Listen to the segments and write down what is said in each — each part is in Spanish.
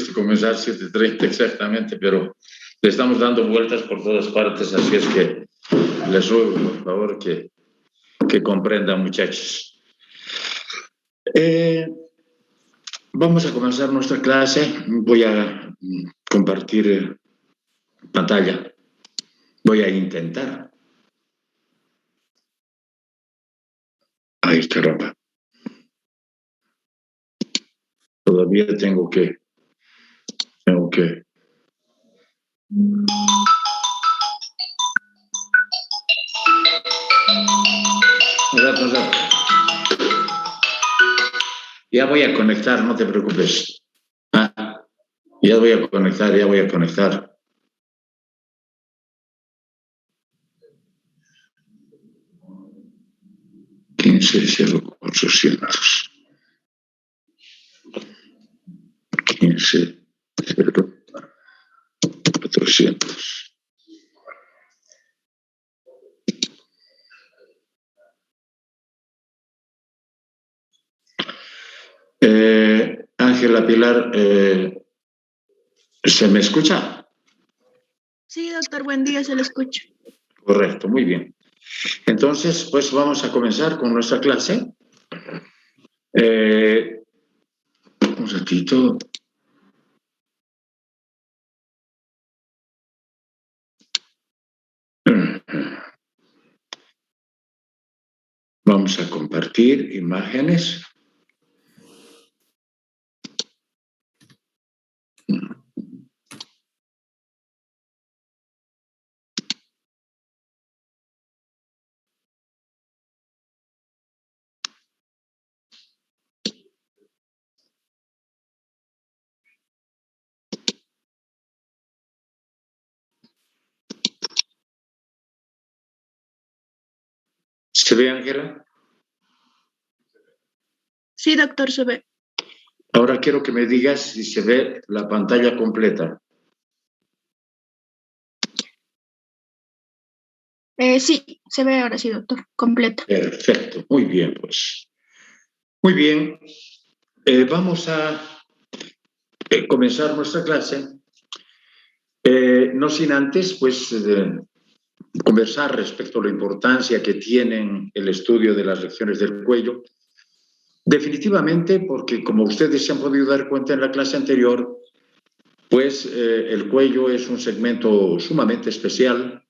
previsto comenzar 7:30 exactamente, pero le estamos dando vueltas por todas partes, así es que les ruego, por favor, que comprendan, muchachos. Vamos a comenzar nuestra clase. Voy a compartir pantalla. Voy a intentar. Ay, caramba. Todavía tengo que... Ya voy a conectar, no te preocupes. Ya voy a conectar. 15.0400. 15.0400. Ángela, Pilar, ¿se me escucha? Sí, doctor, buen día, se lo escucha. Correcto, muy bien. Entonces, pues vamos a comenzar con nuestra clase. Un ratito. Vamos a compartir imágenes. ¿Se ve, Ángela? Sí, doctor, se ve. Ahora quiero que me digas si se ve la pantalla completa. Sí, se ve ahora sí, doctor, completa. Perfecto, muy bien, pues. Muy bien, vamos a comenzar nuestra clase. No sin antes, pues, conversar respecto a la importancia que tienen el estudio de las lecciones del cuello. Definitivamente, porque como ustedes se han podido dar cuenta en la clase anterior, pues el cuello es un segmento sumamente especial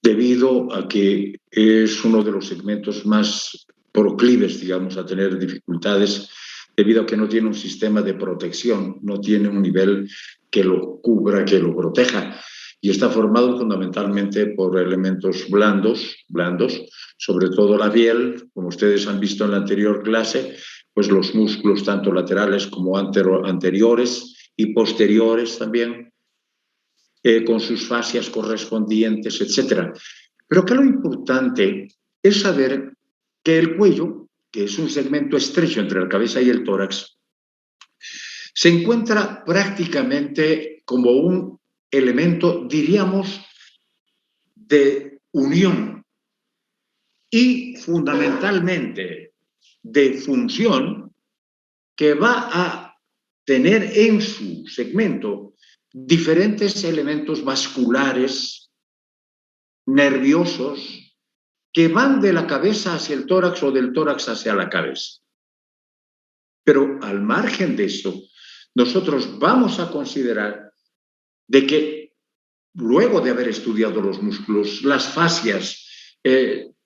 debido a que es uno de los segmentos más proclives, digamos, a tener dificultades debido a que no tiene un sistema de protección, no tiene un nivel que lo cubra, que lo proteja, y está formado fundamentalmente por elementos blandos, sobre todo la piel, como ustedes han visto en la anterior clase, pues los músculos tanto laterales como anteriores y posteriores también, con sus fascias correspondientes, etc. Pero que lo importante es saber que el cuello, que es un segmento estrecho entre la cabeza y el tórax, se encuentra prácticamente como un elemento, diríamos, de unión y fundamentalmente de función que va a tener en su segmento diferentes elementos vasculares, nerviosos, que van de la cabeza hacia el tórax o del tórax hacia la cabeza. Pero al margen de eso, nosotros vamos a considerar de que luego de haber estudiado los músculos, las fascias,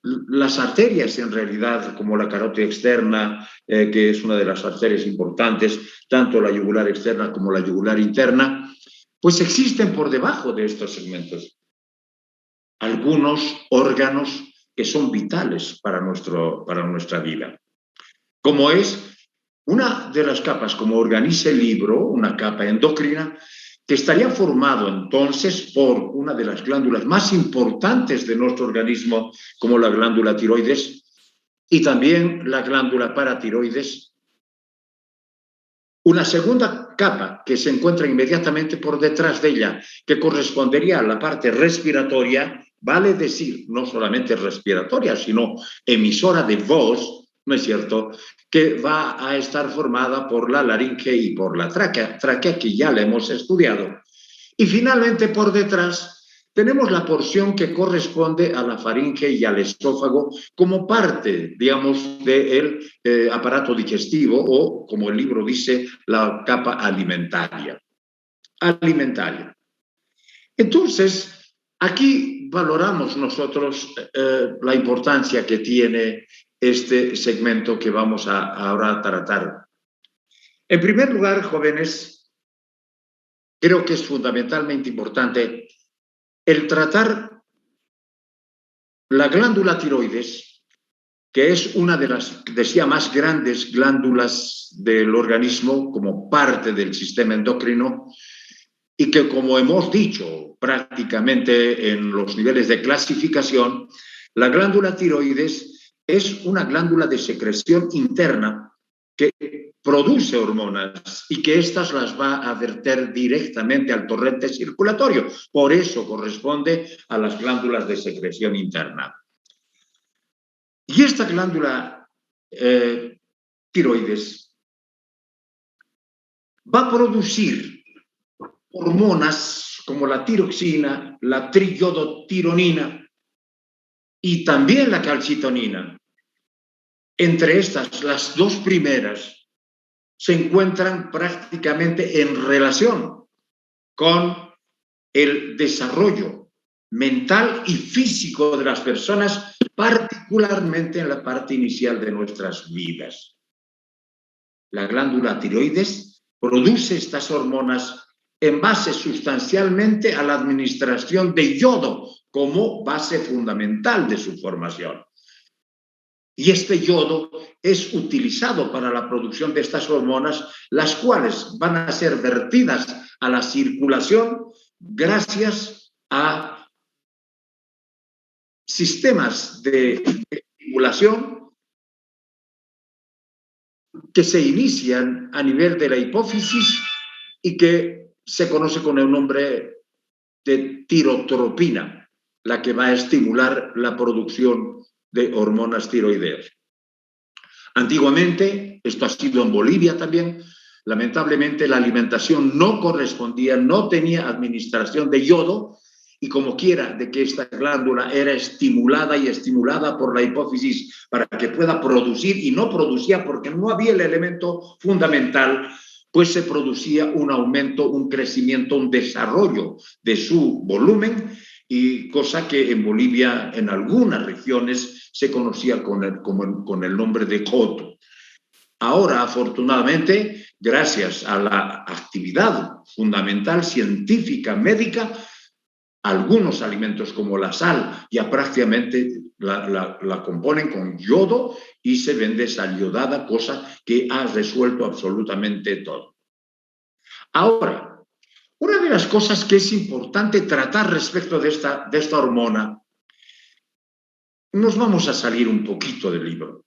las arterias en realidad, como la carótida externa, que es una de las arterias importantes, tanto la yugular externa como la yugular interna, pues existen por debajo de estos segmentos algunos órganos que son vitales para nuestra vida, como es una de las capas, como organiza el libro, una capa endocrina, que estaría formado entonces por una de las glándulas más importantes de nuestro organismo, como la glándula tiroides, y también la glándula paratiroides. Una segunda capa que se encuentra inmediatamente por detrás de ella, que correspondería a la parte respiratoria, vale decir, no solamente respiratoria, sino emisora de voz, ¿no es cierto?, que va a estar formada por la laringe y por la tráquea, que ya la hemos estudiado. Y finalmente, por detrás, tenemos la porción que corresponde a la faringe y al esófago como parte, digamos, del aparato digestivo o, como el libro dice, la capa alimentaria. Entonces, aquí valoramos nosotros la importancia que tiene este segmento que vamos ahora a tratar. En primer lugar, jóvenes, creo que es fundamentalmente importante el tratar la glándula tiroides, que es una de las, decía, más grandes glándulas del organismo como parte del sistema endocrino y que, como hemos dicho prácticamente en los niveles de clasificación, la glándula tiroides es una glándula de secreción interna que produce hormonas y que éstas las va a verter directamente al torrente circulatorio. Por eso corresponde a las glándulas de secreción interna. Y esta glándula tiroides va a producir hormonas como la tiroxina, la triiodotironina y también la calcitonina. Entre estas, las dos primeras se encuentran prácticamente en relación con el desarrollo mental y físico de las personas, particularmente en la parte inicial de nuestras vidas. La glándula tiroides produce estas hormonas en base sustancialmente a la administración de yodo como base fundamental de su formación. Y este yodo es utilizado para la producción de estas hormonas, las cuales van a ser vertidas a la circulación gracias a sistemas de estimulación que se inician a nivel de la hipófisis y que se conoce con el nombre de tirotropina, la que va a estimular la producción de hormonas tiroideas. Antiguamente, esto ha sido en Bolivia también, lamentablemente la alimentación no correspondía, no tenía administración de yodo, y como quiera de que esta glándula era estimulada y estimulada por la hipófisis para que pueda producir, y no producía porque no había el elemento fundamental, pues se producía un aumento, un crecimiento, un desarrollo de su volumen, y cosa que en Bolivia, en algunas regiones, se conocía con el nombre de coto. Ahora, afortunadamente, gracias a la actividad fundamental científica médica, algunos alimentos como la sal ya prácticamente la componen con yodo y se vende sal yodada, cosa que ha resuelto absolutamente todo. Ahora, una de las cosas que es importante tratar respecto de esta hormona, nos vamos a salir un poquito del libro,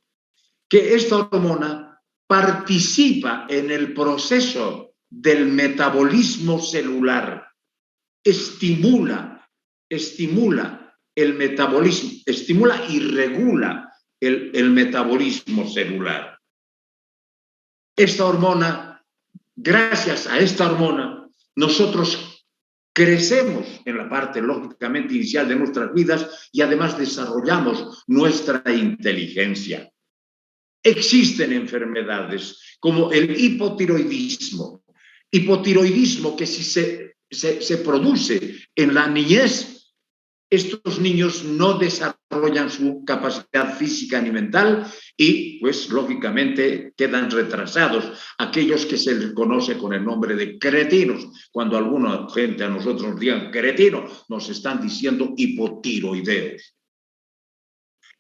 que esta hormona participa en el proceso del metabolismo celular, estimula el metabolismo, estimula y regula el metabolismo celular. Esta hormona, gracias a esta hormona, nosotros crecemos en la parte lógicamente inicial de nuestras vidas y además desarrollamos nuestra inteligencia. Existen enfermedades como el hipotiroidismo que si se produce en la niñez, estos niños no desarrollan su capacidad física ni mental y, pues, lógicamente quedan retrasados. Aquellos que se les conoce con el nombre de cretinos. Cuando alguna gente a nosotros nos digan cretino, nos están diciendo hipotiroideos.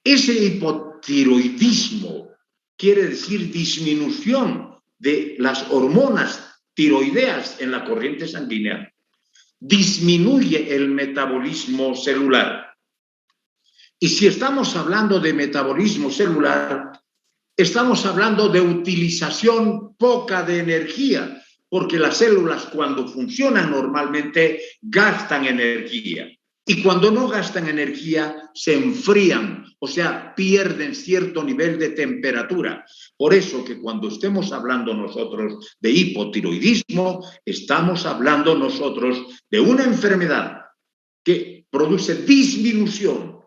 Ese hipotiroidismo quiere decir disminución de las hormonas tiroideas en la corriente sanguínea. Disminuye el metabolismo celular. Y si estamos hablando de metabolismo celular, estamos hablando de utilización poca de energía, porque las células cuando funcionan normalmente gastan energía. Y cuando no gastan energía, se enfrían, o sea, pierden cierto nivel de temperatura. Por eso que cuando estemos hablando nosotros de hipotiroidismo, estamos hablando nosotros de una enfermedad que produce disminución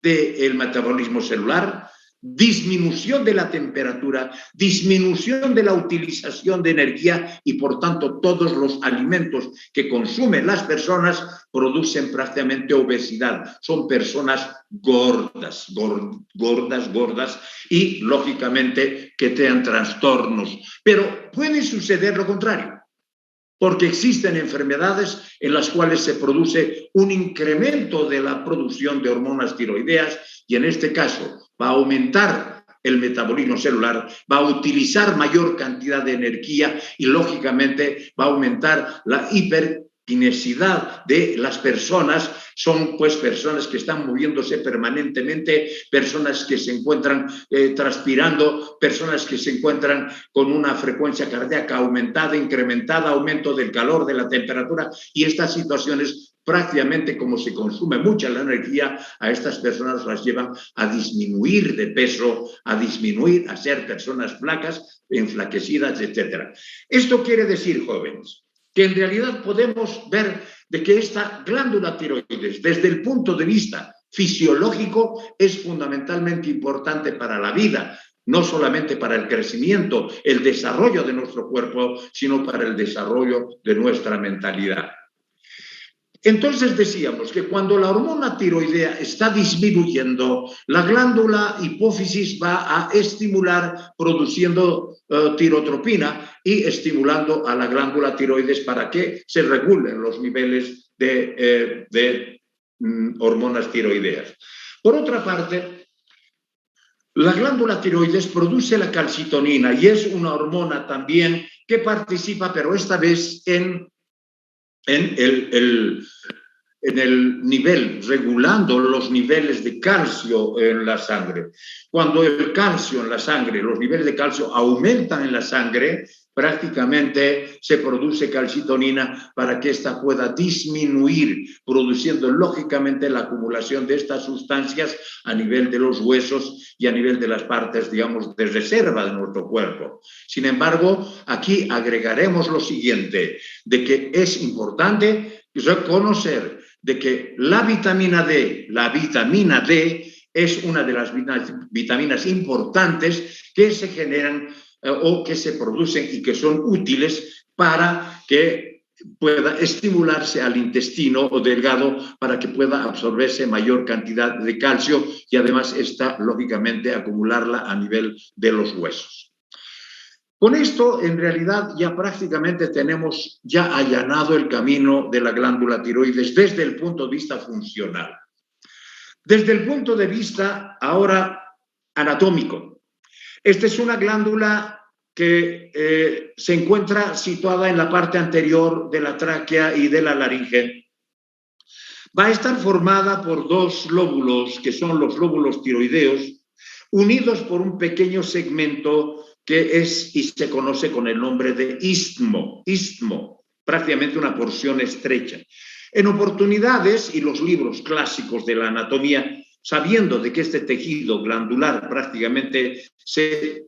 del metabolismo celular, disminución de la temperatura, disminución de la utilización de energía y, por tanto, todos los alimentos que consumen las personas producen prácticamente obesidad. Son personas gordas, gordas y, lógicamente, que tengan trastornos. Pero puede suceder lo contrario, porque existen enfermedades en las cuales se produce un incremento de la producción de hormonas tiroideas y en este caso va a aumentar el metabolismo celular, va a utilizar mayor cantidad de energía y lógicamente va a aumentar la hiperkinesidad de las personas. Son pues personas que están moviéndose permanentemente, personas que se encuentran transpirando, personas que se encuentran con una frecuencia cardíaca aumentada, incrementada, aumento del calor, de la temperatura, y estas situaciones prácticamente, como se consume mucha la energía, a estas personas las llevan a disminuir de peso, a disminuir, a ser personas flacas, enflaquecidas, etc. Esto quiere decir, jóvenes, que en realidad podemos ver de que esta glándula tiroides, desde el punto de vista fisiológico, es fundamentalmente importante para la vida, no solamente para el crecimiento, el desarrollo de nuestro cuerpo, sino para el desarrollo de nuestra mentalidad. Entonces decíamos que cuando la hormona tiroidea está disminuyendo, la glándula hipófisis va a estimular produciendo tirotropina y estimulando a la glándula tiroides para que se regulen los niveles de hormonas tiroideas. Por otra parte, la glándula tiroides produce la calcitonina y es una hormona también que participa, pero esta vez en el nivel, regulando los niveles de calcio en la sangre. Cuando el calcio en la sangre, los niveles de calcio aumentan en la sangre, prácticamente se produce calcitonina para que ésta pueda disminuir, produciendo lógicamente la acumulación de estas sustancias a nivel de los huesos y a nivel de las partes, digamos, de reserva de nuestro cuerpo. Sin embargo, aquí agregaremos lo siguiente, de que es importante reconocer de que la vitamina D es una de las vitaminas importantes que se generan o que se producen y que son útiles para que pueda estimularse al intestino delgado para que pueda absorberse mayor cantidad de calcio y además esta, lógicamente, acumularla a nivel de los huesos. Con esto, en realidad, ya prácticamente tenemos ya allanado el camino de la glándula tiroides desde el punto de vista funcional. Desde el punto de vista ahora anatómico, esta es una glándula que se encuentra situada en la parte anterior de la tráquea y de la laringe. Va a estar formada por dos lóbulos, que son los lóbulos tiroideos, unidos por un pequeño segmento que es y se conoce con el nombre de istmo, prácticamente una porción estrecha. En oportunidades, y los libros clásicos de la anatomía, sabiendo de que este tejido glandular prácticamente se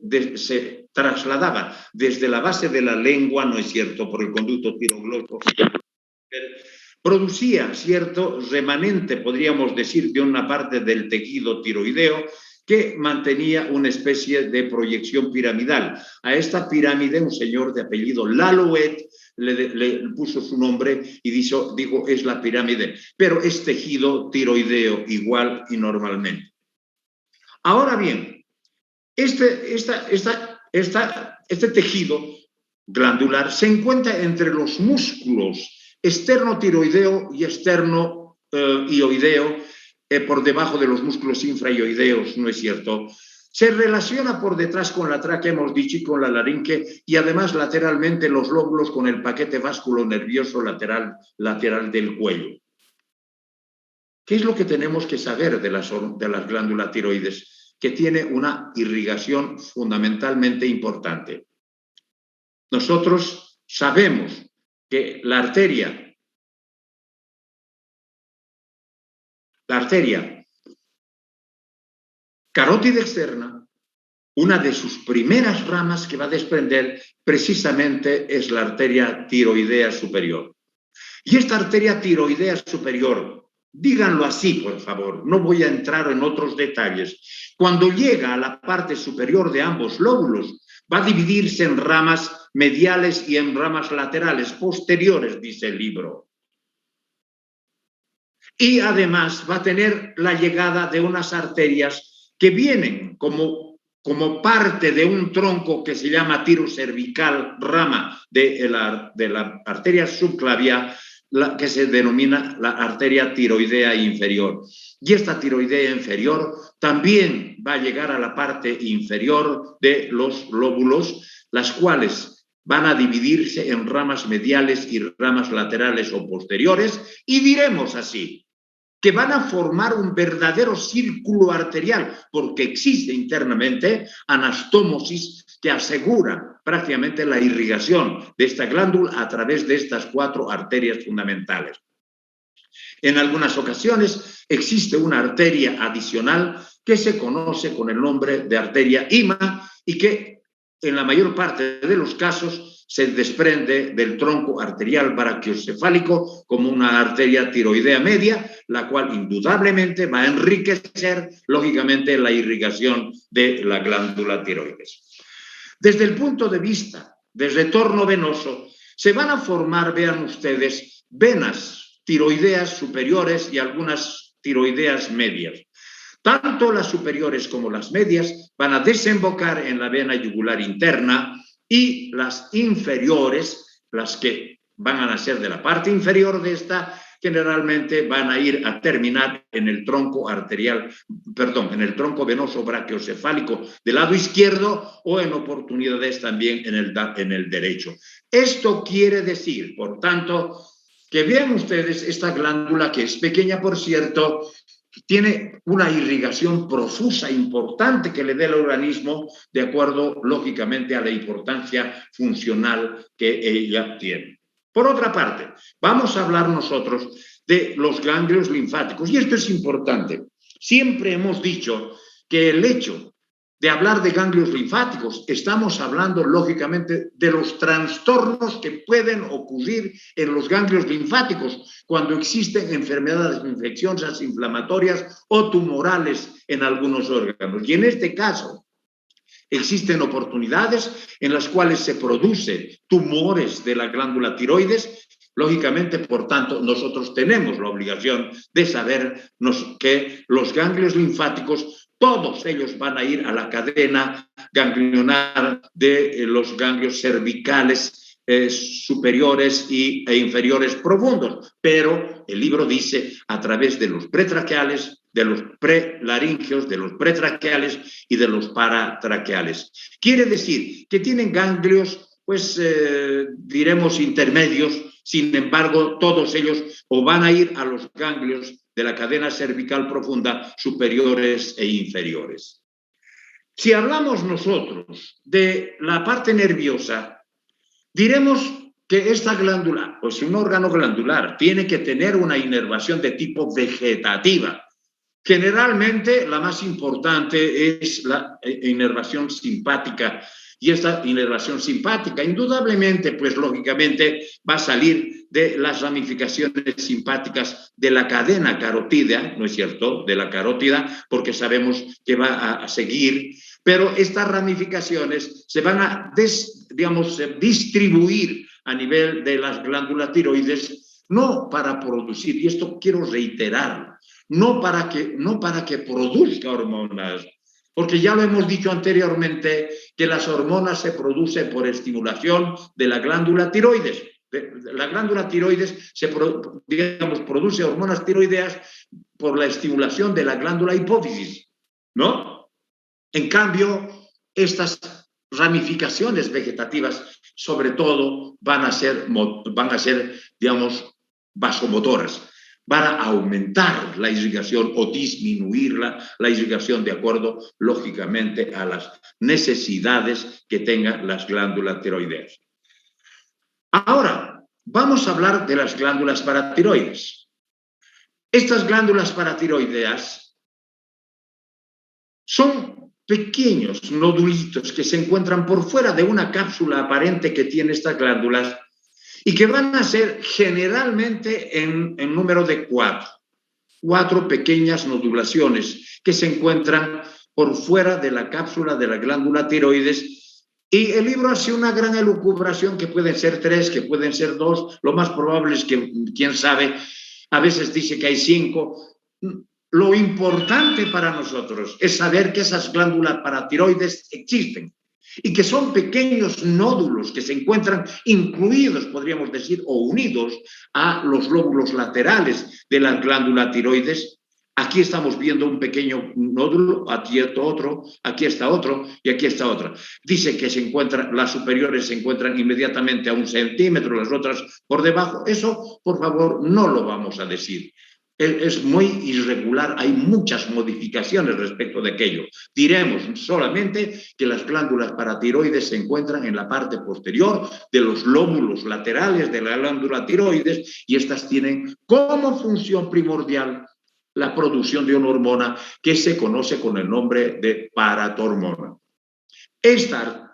trasladaba desde la base de la lengua, ¿no es cierto?, por el conducto tiroglótico, producía cierto remanente, podríamos decir, de una parte del tejido tiroideo que mantenía una especie de proyección piramidal. A esta pirámide un señor de apellido Lalouette le puso su nombre y dijo es la pirámide, pero es tejido tiroideo igual y normalmente. Ahora bien, este tejido glandular se encuentra entre los músculos externo-tiroideo y externo-ioideo, por debajo de los músculos infraioideos, ¿no es cierto? Se relaciona por detrás con la tráquea, hemos dicho, y con la laringe, y además lateralmente los lóbulos con el paquete vasculonervioso lateral del cuello. ¿Qué es lo que tenemos que saber de las glándulas tiroides? Que tiene una irrigación fundamentalmente importante. Nosotros sabemos que la arteria la arteria carótida externa, una de sus primeras ramas que va a desprender precisamente es la arteria tiroidea superior. Y esta arteria tiroidea superior, díganlo así, por favor, no voy a entrar en otros detalles. Cuando llega a la parte superior de ambos lóbulos, va a dividirse en ramas mediales y en ramas laterales, posteriores, dice el libro. Y además va a tener la llegada de unas arterias que vienen como parte de un tronco que se llama tiro cervical, rama de la arteria subclavia, que se denomina la arteria tiroidea inferior. Y esta tiroidea inferior también va a llegar a la parte inferior de los lóbulos, las cuales van a dividirse en ramas mediales y ramas laterales o posteriores, y diremos así, que van a formar un verdadero círculo arterial, porque existe internamente anastomosis que asegura prácticamente la irrigación de esta glándula a través de estas 4 arterias fundamentales. En algunas ocasiones existe una arteria adicional que se conoce con el nombre de arteria IMA y que en la mayor parte de los casos se desprende del tronco arterial brachiocefálico como una arteria tiroidea media, la cual indudablemente va a enriquecer, lógicamente, la irrigación de la glándula tiroides. Desde el punto de vista del retorno venoso, se van a formar, vean ustedes, venas tiroideas superiores y algunas tiroideas medias. Tanto las superiores como las medias van a desembocar en la vena yugular interna y las inferiores, las que van a nacer de la parte inferior de esta, generalmente van a ir a terminar en el tronco arterial, perdón, en el tronco venoso brachiocefálico del lado izquierdo o en oportunidades también en el derecho. Esto quiere decir, por tanto, que vean ustedes esta glándula, que es pequeña, por cierto, tiene una irrigación profusa, importante, que le dé al organismo de acuerdo, lógicamente, a la importancia funcional que ella tiene. Por otra parte, vamos a hablar nosotros de los ganglios linfáticos, y esto es importante. Siempre hemos dicho que el hecho de hablar de ganglios linfáticos, estamos hablando lógicamente de los trastornos que pueden ocurrir en los ganglios linfáticos cuando existen enfermedades infecciosas, inflamatorias o tumorales en algunos órganos. Y en este caso, existen oportunidades en las cuales se producen tumores de la glándula tiroides. Lógicamente, por tanto, nosotros tenemos la obligación de saber que los ganglios linfáticos, todos ellos van a ir a la cadena ganglionar de los ganglios cervicales superiores e inferiores profundos. Pero el libro dice a través de los pretraqueales, de los prelaringeos, de los pretraqueales y de los paratraqueales. Quiere decir que tienen ganglios, pues diremos intermedios. Sin embargo, todos ellos o van a ir a los ganglios de la cadena cervical profunda superiores e inferiores. Si hablamos nosotros de la parte nerviosa, diremos que esta glándula, pues un órgano glandular, tiene que tener una inervación de tipo vegetativa. Generalmente la más importante es la inervación simpática, y esta inervación simpática indudablemente, pues lógicamente va a salir de las ramificaciones simpáticas de la cadena carótida, ¿no es cierto?, de la carótida, porque sabemos que va a seguir, pero estas ramificaciones se van a distribuir a nivel de las glándulas tiroides, no para producir, y esto quiero reiterarlo, no para que produzca hormonas, porque ya lo hemos dicho anteriormente, que las hormonas se producen por estimulación de la glándula tiroides. La glándula tiroides produce hormonas tiroideas por la estimulación de la glándula hipófisis, ¿no? En cambio, estas ramificaciones vegetativas, sobre todo, van a ser, digamos, vasomotoras. Van a aumentar la irrigación o disminuir la irrigación de acuerdo, lógicamente, a las necesidades que tengan las glándulas tiroideas. Ahora, vamos a hablar de las glándulas paratiroides. Estas glándulas paratiroideas son pequeños nodulitos que se encuentran por fuera de una cápsula aparente que tiene estas glándulas y que van a ser generalmente en número de cuatro pequeñas nodulaciones que se encuentran por fuera de la cápsula de la glándula tiroides. Y el libro hace una gran elucubración que pueden ser 3, que pueden ser 2, lo más probable es que, quién sabe, a veces dice que hay 5. Lo importante para nosotros es saber que esas glándulas paratiroides existen y que son pequeños nódulos que se encuentran incluidos, podríamos decir, o unidos a los lóbulos laterales de la glándula tiroides. Aquí estamos viendo un pequeño nódulo, aquí está otro, aquí está otro y aquí está otro. Dice que se encuentran, las superiores se encuentran inmediatamente a 1 centímetro, las otras por debajo. Eso, por favor, no lo vamos a decir. Es muy irregular, hay muchas modificaciones respecto de aquello. Diremos solamente que las glándulas paratiroides se encuentran en la parte posterior de los lóbulos laterales de la glándula tiroides y estas tienen como función primordial la producción de una hormona que se conoce con el nombre de paratormona. Esta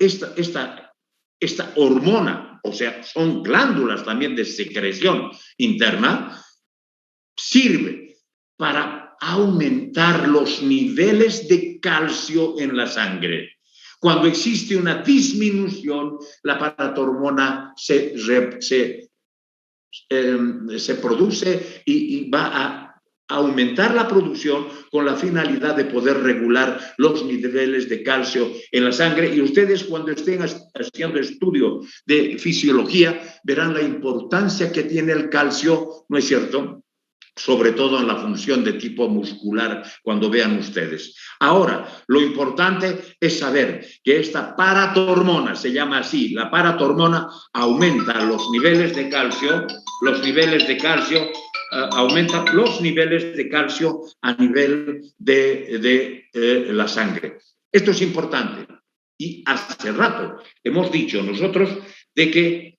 hormona, o sea, son glándulas también de secreción interna, sirve para aumentar los niveles de calcio en la sangre. Cuando existe una disminución, la paratormona se produce y va a aumentar la producción con la finalidad de poder regular los niveles de calcio en la sangre. Y ustedes, cuando estén haciendo estudio de fisiología, verán la importancia que tiene el calcio, ¿no es cierto?, sobre todo en la función de tipo muscular, cuando vean ustedes. Ahora, lo importante es saber que esta paratormona, se llama así, la paratormona aumenta los niveles de calcio, aumenta los niveles de calcio a nivel de la sangre. Esto es importante. Y hace rato hemos dicho nosotros de que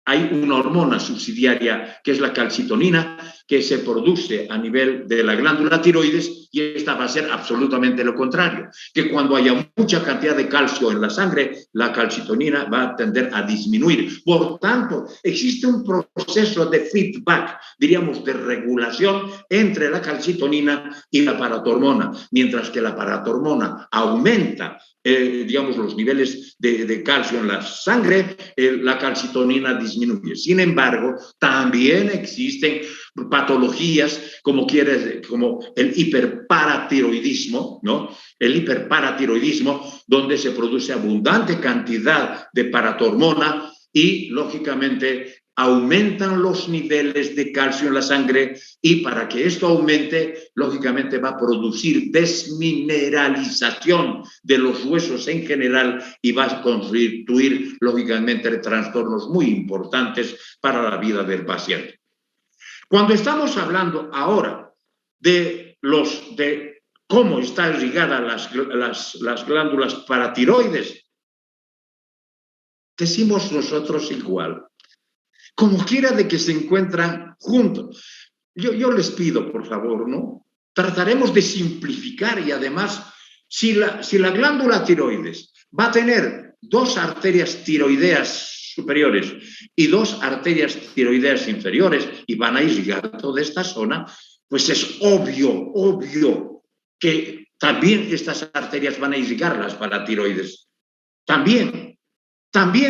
hay una hormona subsidiaria que es la calcitonina, que se produce a nivel de la glándula tiroides, y esta va a ser absolutamente lo contrario, que cuando haya mucha cantidad de calcio en la sangre, la calcitonina va a tender a disminuir. Por tanto, existe un proceso de feedback, diríamos, de regulación entre la calcitonina y la paratormona, mientras que la paratormona aumenta digamos, los niveles de calcio en la sangre, la calcitonina disminuye. Sin embargo, también existen patologías como el hiperparatiroidismo, ¿no? El hiperparatiroidismo, donde se produce abundante cantidad de paratormona y, lógicamente, aumentan los niveles de calcio en la sangre, y para que esto aumente, lógicamente va a producir desmineralización de los huesos en general y va a constituir, lógicamente, trastornos muy importantes para la vida del paciente. Cuando estamos hablando ahora de cómo están ligadas las glándulas paratiroides, decimos nosotros igual. Como quiera de que se encuentran juntos. Yo les pido, por favor, ¿no? Trataremos de simplificar y además, si la glándula tiroides va a tener 2 arterias tiroideas superiores y 2 arterias tiroideas inferiores y van a irrigar toda esta zona, pues es obvio que también estas arterias van a irrigar las paratiroides. También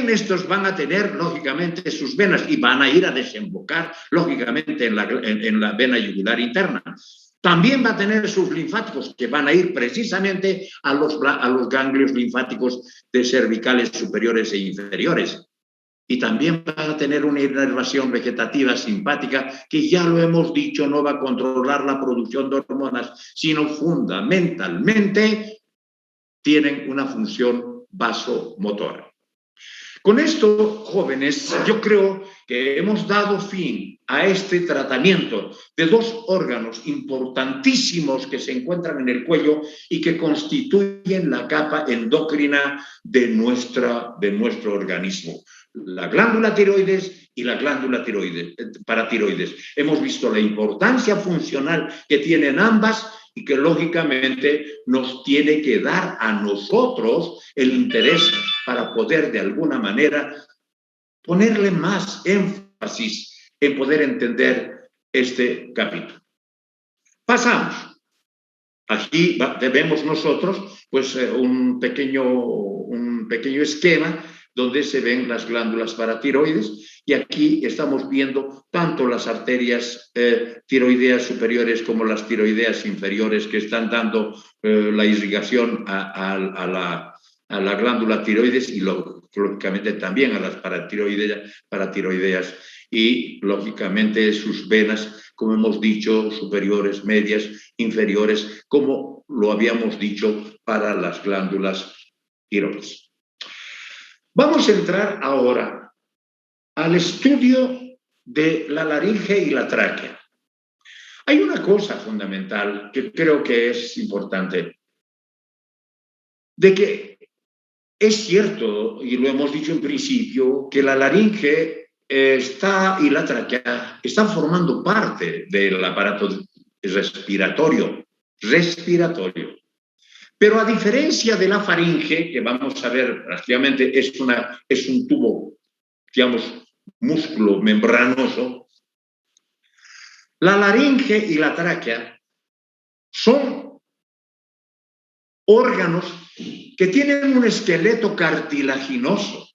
estos van a tener, lógicamente, sus venas y van a ir a desembocar, lógicamente, en la vena yugular interna. También va a tener sus linfáticos que van a ir precisamente a los ganglios linfáticos de cervicales superiores e inferiores. Y también va a tener una inervación vegetativa simpática que, ya lo hemos dicho, no va a controlar la producción de hormonas, sino fundamentalmente tienen una función vasomotora. Con esto, jóvenes, yo creo que hemos dado fin a este tratamiento de 2 órganos importantísimos que se encuentran en el cuello y que constituyen la capa endocrina de nuestro organismo. la glándula tiroides y la glándula paratiroides. Hemos visto la importancia funcional que tienen ambas y que lógicamente nos tiene que dar a nosotros el interés para poder de alguna manera ponerle más énfasis en poder entender este capítulo. Pasamos. Aquí vemos nosotros pues, un pequeño esquema donde se ven las glándulas paratiroides y aquí estamos viendo tanto las arterias tiroideas superiores como las tiroideas inferiores que están dando la irrigación a la glándula tiroides y lógicamente también a las paratiroideas y lógicamente sus venas, como hemos dicho, superiores, medias, inferiores, como lo habíamos dicho para las glándulas tiroides. Vamos a entrar ahora al estudio de la laringe y la tráquea. Hay una cosa fundamental que creo que es importante, de que es cierto, y lo hemos dicho en principio, que la laringe y la tráquea están formando parte del aparato respiratorio. Pero a diferencia de la faringe, que vamos a ver prácticamente es un tubo, digamos, músculo membranoso, la laringe y la tráquea son órganos que tienen un esqueleto cartilaginoso,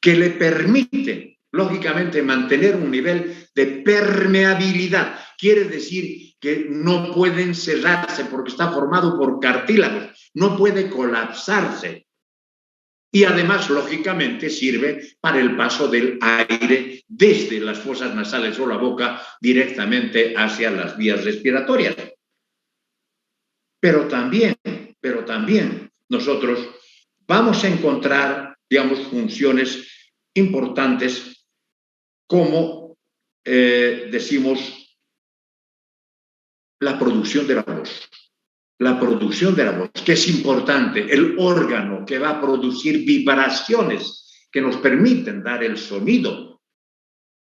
que le permite, lógicamente, mantener un nivel de permeabilidad. Quiere decir que no pueden cerrarse porque está formado por cartílagos, no puede colapsarse. Y además, lógicamente, sirve para el paso del aire desde las fosas nasales o la boca directamente hacia las vías respiratorias. Pero también nosotros vamos a encontrar, digamos, funciones importantes como, decimos, la producción de la voz. La producción de la voz, que es importante, el órgano que va a producir vibraciones que nos permiten dar el sonido,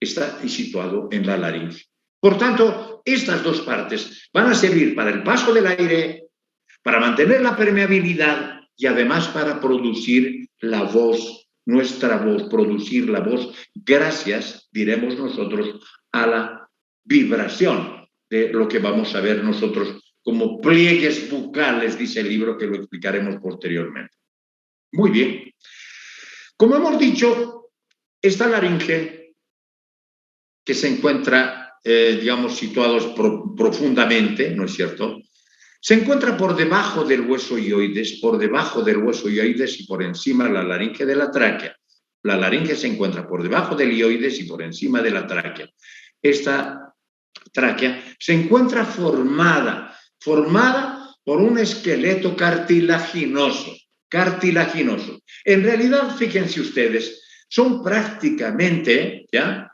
está situado en la laringe. Por tanto, estas dos partes van a servir para el paso del aire, para mantener la permeabilidad y además para producir la voz, nuestra voz, producir la voz gracias, diremos nosotros, a la vibración de lo que vamos a ver nosotros como pliegues bucales, dice el libro, que lo explicaremos posteriormente. Muy bien. Como hemos dicho, esta laringe que se encuentra, digamos, situados profundamente, ¿no es cierto?, se encuentra por debajo del hueso hioides, y por encima la laringe de la tráquea. La laringe se encuentra por debajo del hioides y por encima de la tráquea. Esta tráquea se encuentra formada por un esqueleto cartilaginoso. En realidad, fíjense ustedes, son prácticamente, ¿ya?,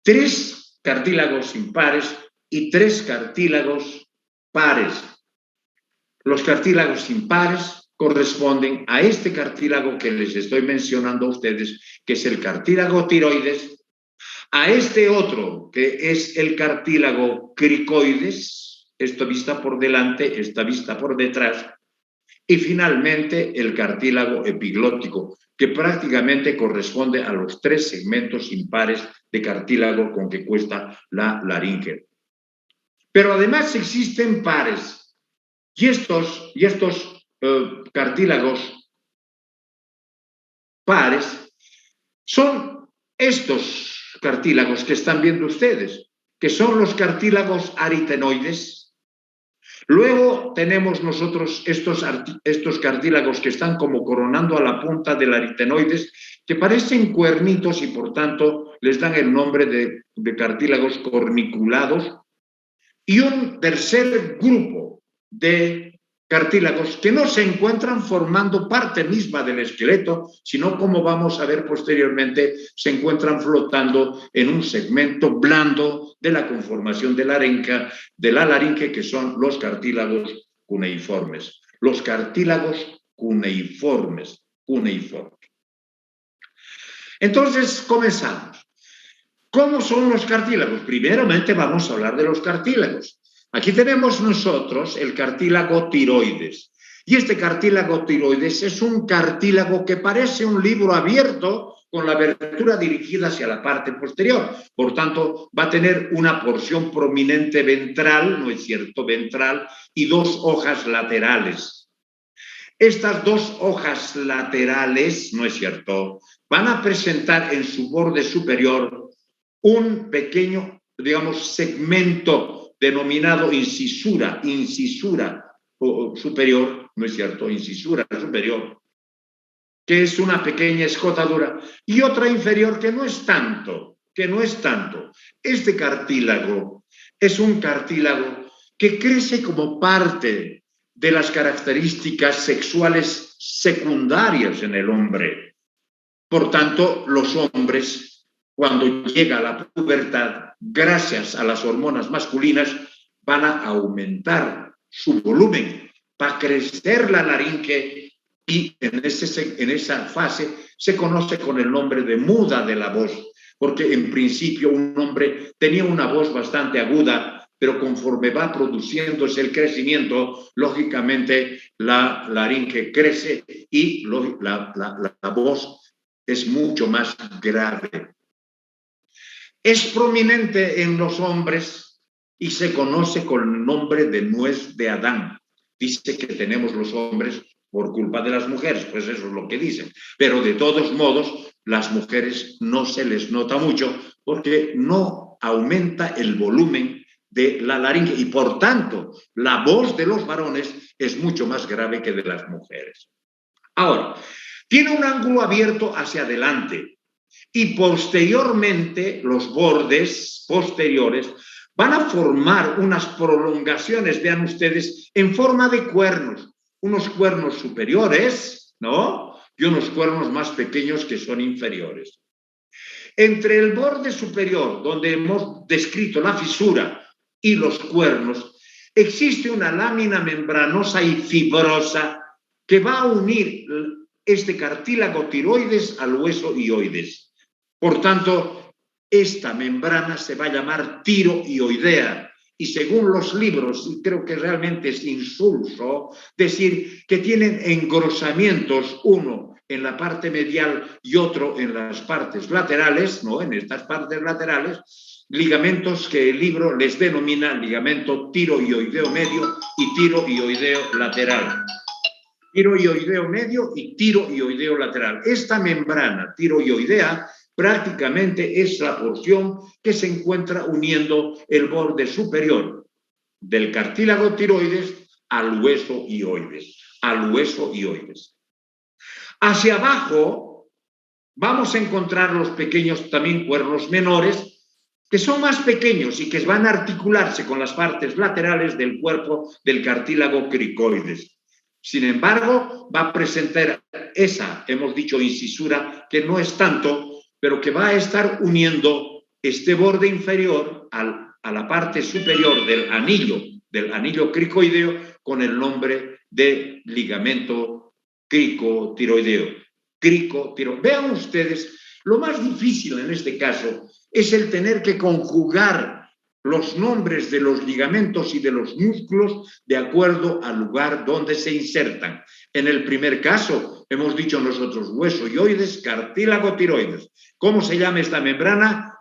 3 cartílagos impares y 3 cartílagos pares. Los cartílagos impares corresponden a este cartílago que les estoy mencionando a ustedes, que es el cartílago tiroides, a este otro, que es el cartílago cricoides, esta vista por delante, esta vista por detrás, y finalmente el cartílago epiglótico, que prácticamente corresponde a los 3 segmentos impares de cartílago con que cuesta la laringe. Pero además existen pares, y estos cartílagos pares son estos cartílagos que están viendo ustedes, que son los cartílagos aritenoides. Luego tenemos nosotros estos cartílagos que están como coronando a la punta del aritenoides, que parecen cuernitos y por tanto les dan el nombre de cartílagos corniculados. Y un tercer grupo de cartílagos que no se encuentran formando parte misma del esqueleto, sino, como vamos a ver posteriormente, se encuentran flotando en un segmento blando de la conformación de la laringe, que son los cartílagos cuneiformes. Los cartílagos cuneiformes. cuneiforme. Entonces, comenzamos. ¿Cómo son los cartílagos? Primeramente vamos a hablar de los cartílagos. Aquí tenemos nosotros el cartílago tiroides. Y este cartílago tiroides es un cartílago que parece un libro abierto con la abertura dirigida hacia la parte posterior. Por tanto, va a tener una porción prominente ventral, ¿no es cierto? Ventral y dos hojas laterales. Estas dos hojas laterales, ¿no es cierto?, van a presentar en su borde superior un pequeño, digamos, segmento denominado incisura superior, ¿no es cierto?, incisura superior, que es una pequeña escotadura, y otra inferior que no es tanto. Este cartílago es un cartílago que crece como parte de las características sexuales secundarias en el hombre. Por tanto, los hombres, cuando llega a la pubertad, gracias a las hormonas masculinas, van a aumentar su volumen, va a crecer la laringe y en esa fase se conoce con el nombre de muda de la voz, porque en principio un hombre tenía una voz bastante aguda, pero conforme va produciéndose el crecimiento, lógicamente la laringe crece y la voz es mucho más grave. Es prominente en los hombres y se conoce con el nombre de nuez de Adán. Dice que tenemos los hombres por culpa de las mujeres, pues eso es lo que dicen. Pero de todos modos, las mujeres no se les nota mucho porque no aumenta el volumen de la laringe y por tanto la voz de los varones es mucho más grave que de las mujeres. Ahora, tiene un ángulo abierto hacia adelante y posteriormente los bordes posteriores van a formar unas prolongaciones, vean ustedes, en forma de cuernos, unos cuernos superiores, ¿no?, y unos cuernos más pequeños que son inferiores. Entre el borde superior, donde hemos descrito la fisura, y los cuernos, existe una lámina membranosa y fibrosa que va a unir este cartílago tiroides al hueso hioides. Por tanto, esta membrana se va a llamar tiroidea y según los libros, y creo que realmente es insulso decir que tienen engrosamientos, uno en la parte medial y otro en las partes laterales, ¿no?, en estas partes laterales, ligamentos que el libro les denomina ligamento tiroideo medio y tiroideo lateral. Tiroideo medio y tiroideo lateral. Esta membrana tiroidea prácticamente es la porción que se encuentra uniendo el borde superior del cartílago tiroides al hueso hioides. Hacia abajo vamos a encontrar los pequeños también cuernos menores que son más pequeños y que van a articularse con las partes laterales del cuerpo del cartílago cricoides. Sin embargo, va a presentar esa, hemos dicho, incisura, que no es tanto, pero que va a estar uniendo este borde inferior a la parte superior del anillo cricoideo con el nombre de ligamento cricotiroideo. Vean ustedes, lo más difícil en este caso es el tener que conjugar los nombres de los ligamentos y de los músculos de acuerdo al lugar donde se insertan. En el primer caso, hemos dicho nosotros hueso hioides, cartílago tiroides. ¿Cómo se llama esta membrana?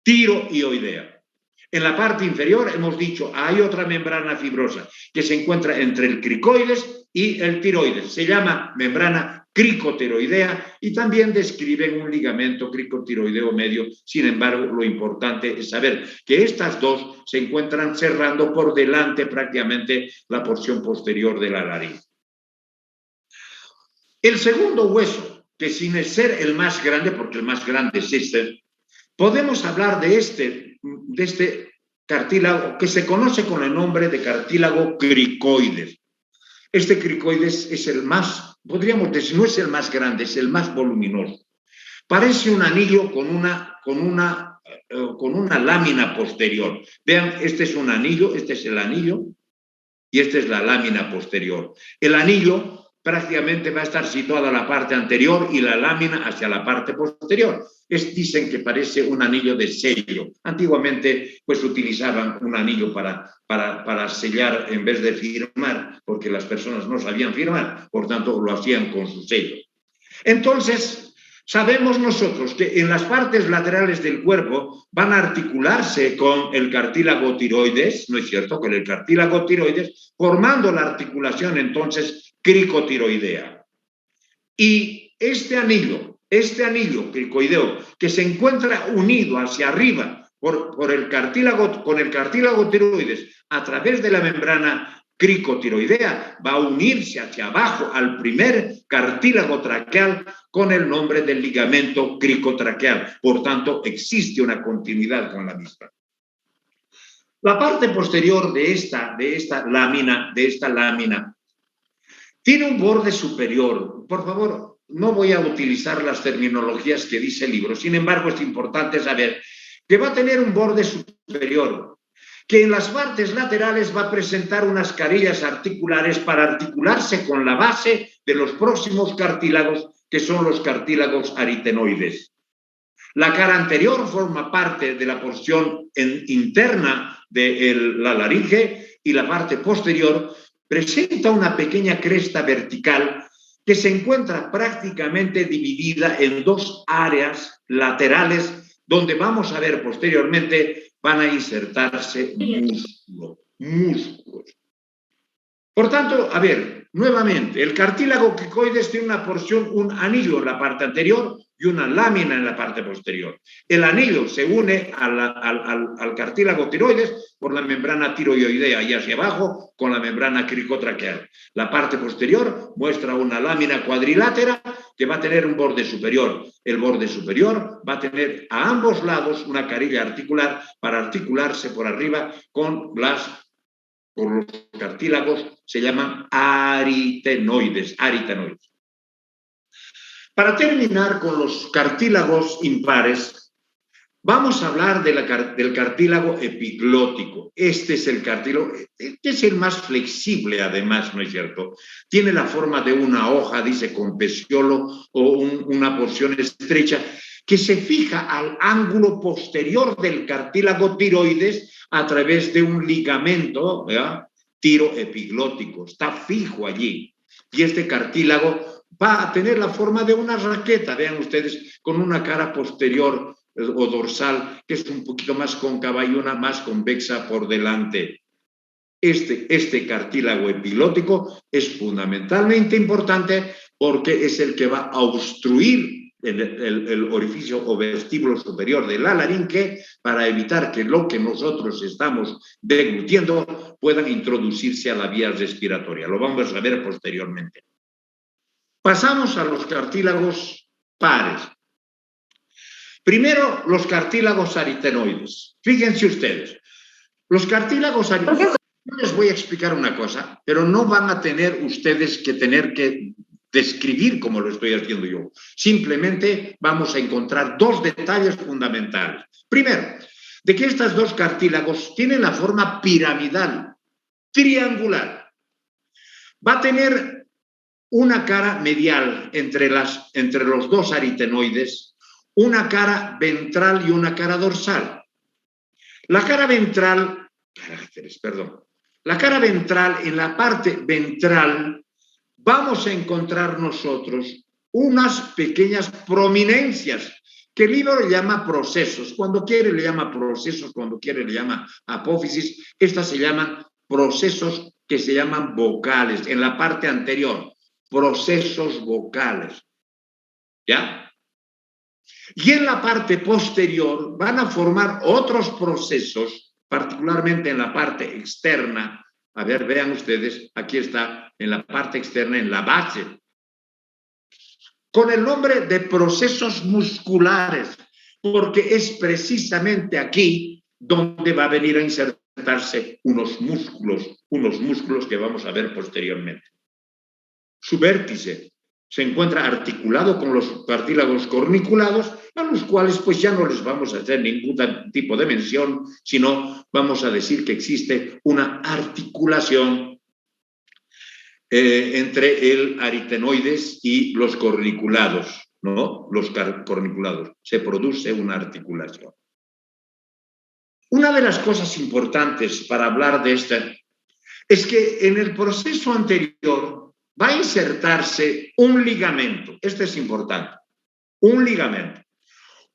Tiroidea. En la parte inferior hemos dicho, hay otra membrana fibrosa que se encuentra entre el cricoides y el tiroides. Se llama membrana cricotiroidea y también describen un ligamento cricotiroideo medio. Sin embargo, lo importante es saber que estas dos se encuentran cerrando por delante prácticamente la porción posterior de la laringe. El segundo hueso, que sin ser el más grande, porque el más grande es este, podemos hablar de este cartílago que se conoce con el nombre de cartílago cricoides. Este cricoides es el más, podríamos decir, no es el más grande, es el más voluminoso. Parece un anillo con una lámina posterior. Vean, este es un anillo, este es el anillo y esta es la lámina posterior. El anillo prácticamente va a estar situada la parte anterior y la lámina hacia la parte posterior. Dicen que parece un anillo de sello. Antiguamente pues utilizaban un anillo para sellar en vez de firmar, porque las personas no sabían firmar, por tanto lo hacían con su sello. Entonces, sabemos nosotros que en las partes laterales del cuerpo van a articularse con el cartílago tiroides, ¿no es cierto? Con el cartílago tiroides, formando la articulación entonces cricotiroidea. Y este anillo cricoideo que se encuentra unido hacia arriba con el cartílago tiroides a través de la membrana cricotiroidea, va a unirse hacia abajo al primer cartílago traqueal con el nombre del ligamento cricotraqueal. Por tanto, existe una continuidad con la misma. La parte posterior de esta lámina tiene un borde superior. Por favor, no voy a utilizar las terminologías que dice el libro. Sin embargo, es importante saber que va a tener un borde superior, que en las partes laterales va a presentar unas carillas articulares para articularse con la base de los próximos cartílagos, que son los cartílagos aritenoides. La cara anterior forma parte de la porción interna de la laringe y la parte posterior presenta una pequeña cresta vertical que se encuentra prácticamente dividida en dos áreas laterales donde vamos a ver posteriormente van a insertarse músculos. Por tanto, a ver, nuevamente, el cartílago cricoides tiene una porción, un anillo en la parte anterior y una lámina en la parte posterior. El anillo se une al cartílago tiroides por la membrana tiroidea y hacia abajo con la membrana cricotraqueal. La parte posterior muestra una lámina cuadrilátera que va a tener un borde superior. El borde superior va a tener a ambos lados una carilla articular para articularse por arriba con los cartílagos, se llaman aritenoides. Para terminar con los cartílagos impares, vamos a hablar del cartílago epiglótico. Este es el cartílago, que es el más flexible además, ¿no es cierto? Tiene la forma de una hoja, dice, con peciolo o una porción estrecha, que se fija al ángulo posterior del cartílago tiroides a través de un ligamento, ¿verdad?, tiroepiglótico. Está fijo allí. Y este cartílago va a tener la forma de una raqueta, vean ustedes, con una cara posterior o dorsal que es un poquito más cóncava y una más convexa por delante. Este cartílago epiglótico es fundamentalmente importante porque es el que va a obstruir el orificio o vestíbulo superior de la laringe para evitar que lo que nosotros estamos deglutiendo puedan introducirse a la vía respiratoria. Lo vamos a ver posteriormente. Pasamos a los cartílagos pares. Primero, los cartílagos aritenoides. Fíjense ustedes, los cartílagos aritenoides, les voy a explicar una cosa, pero no van a tener ustedes que describir como lo estoy haciendo yo. Simplemente vamos a encontrar dos detalles fundamentales. Primero, de que estos dos cartílagos tienen la forma piramidal, triangular. Va a tener una cara medial entre los dos aritenoides, una cara ventral y una cara dorsal. La cara ventral, en la parte ventral, vamos a encontrar nosotros unas pequeñas prominencias que el libro le llama procesos. Cuando quiere le llama procesos, cuando quiere le llama apófisis. Estas se llaman procesos que se llaman vocales en la parte anterior. Procesos vocales. ¿Ya? Y en la parte posterior van a formar otros procesos, particularmente en la parte externa. A ver, vean ustedes, aquí está, en la parte externa, en la base, con el nombre de procesos musculares, porque es precisamente aquí donde va a venir a insertarse unos músculos que vamos a ver posteriormente. Su vértice se encuentra articulado con los cartílagos corniculados, a los cuales pues ya no les vamos a hacer ningún tipo de mención, sino vamos a decir que existe una articulación. entre el aritenoides y los corniculados, ¿no? Los corniculados. Se produce una articulación. Una de las cosas importantes para hablar de esta es que en el proceso anterior va a insertarse un ligamento. Esto es importante. Un ligamento.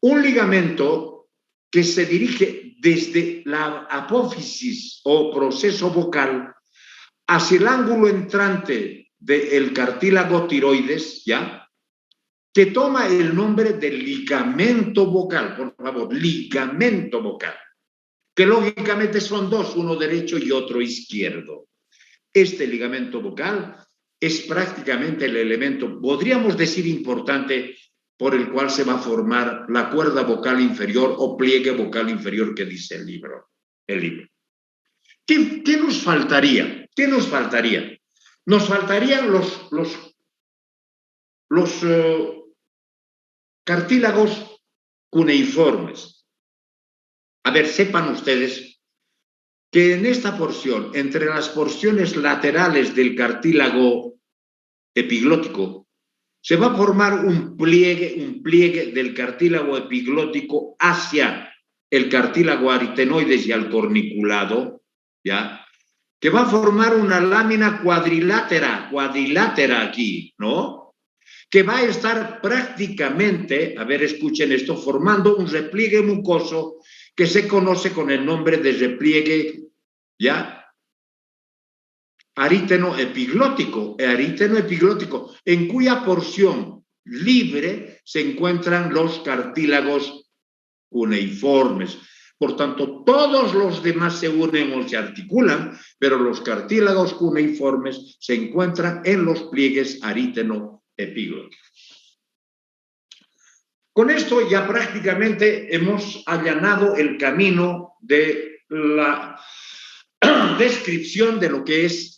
Un ligamento que se dirige desde la apófisis o proceso vocal hacia el ángulo entrante del cartílago tiroides, ¿ya? Que toma el nombre de ligamento vocal, por favor, ligamento vocal, que lógicamente son dos, uno derecho y otro izquierdo. Este ligamento vocal es prácticamente el elemento, podríamos decir, importante por el cual se va a formar la cuerda vocal inferior o pliegue vocal inferior que dice el libro. ¿Qué nos faltaría? ¿Qué nos faltaría? Nos faltarían los cartílagos cuneiformes. A ver, sepan ustedes que en esta porción, entre las porciones laterales del cartílago epiglótico, se va a formar un pliegue del cartílago epiglótico hacia el cartílago aritenoides y al corniculado, ¿ya? Que va a formar una lámina cuadrilátera aquí, ¿no? Que va a estar prácticamente, a ver, escuchen esto, formando un repliegue mucoso que se conoce con el nombre de repliegue, ¿ya? Aríteno epiglótico, en cuya porción libre se encuentran los cartílagos cuneiformes. Por tanto, todos los demás se unen o se articulan, pero los cartílagos cuneiformes se encuentran en los pliegues aríteno-epiglóticos. Con esto ya prácticamente hemos allanado el camino de la descripción de lo que es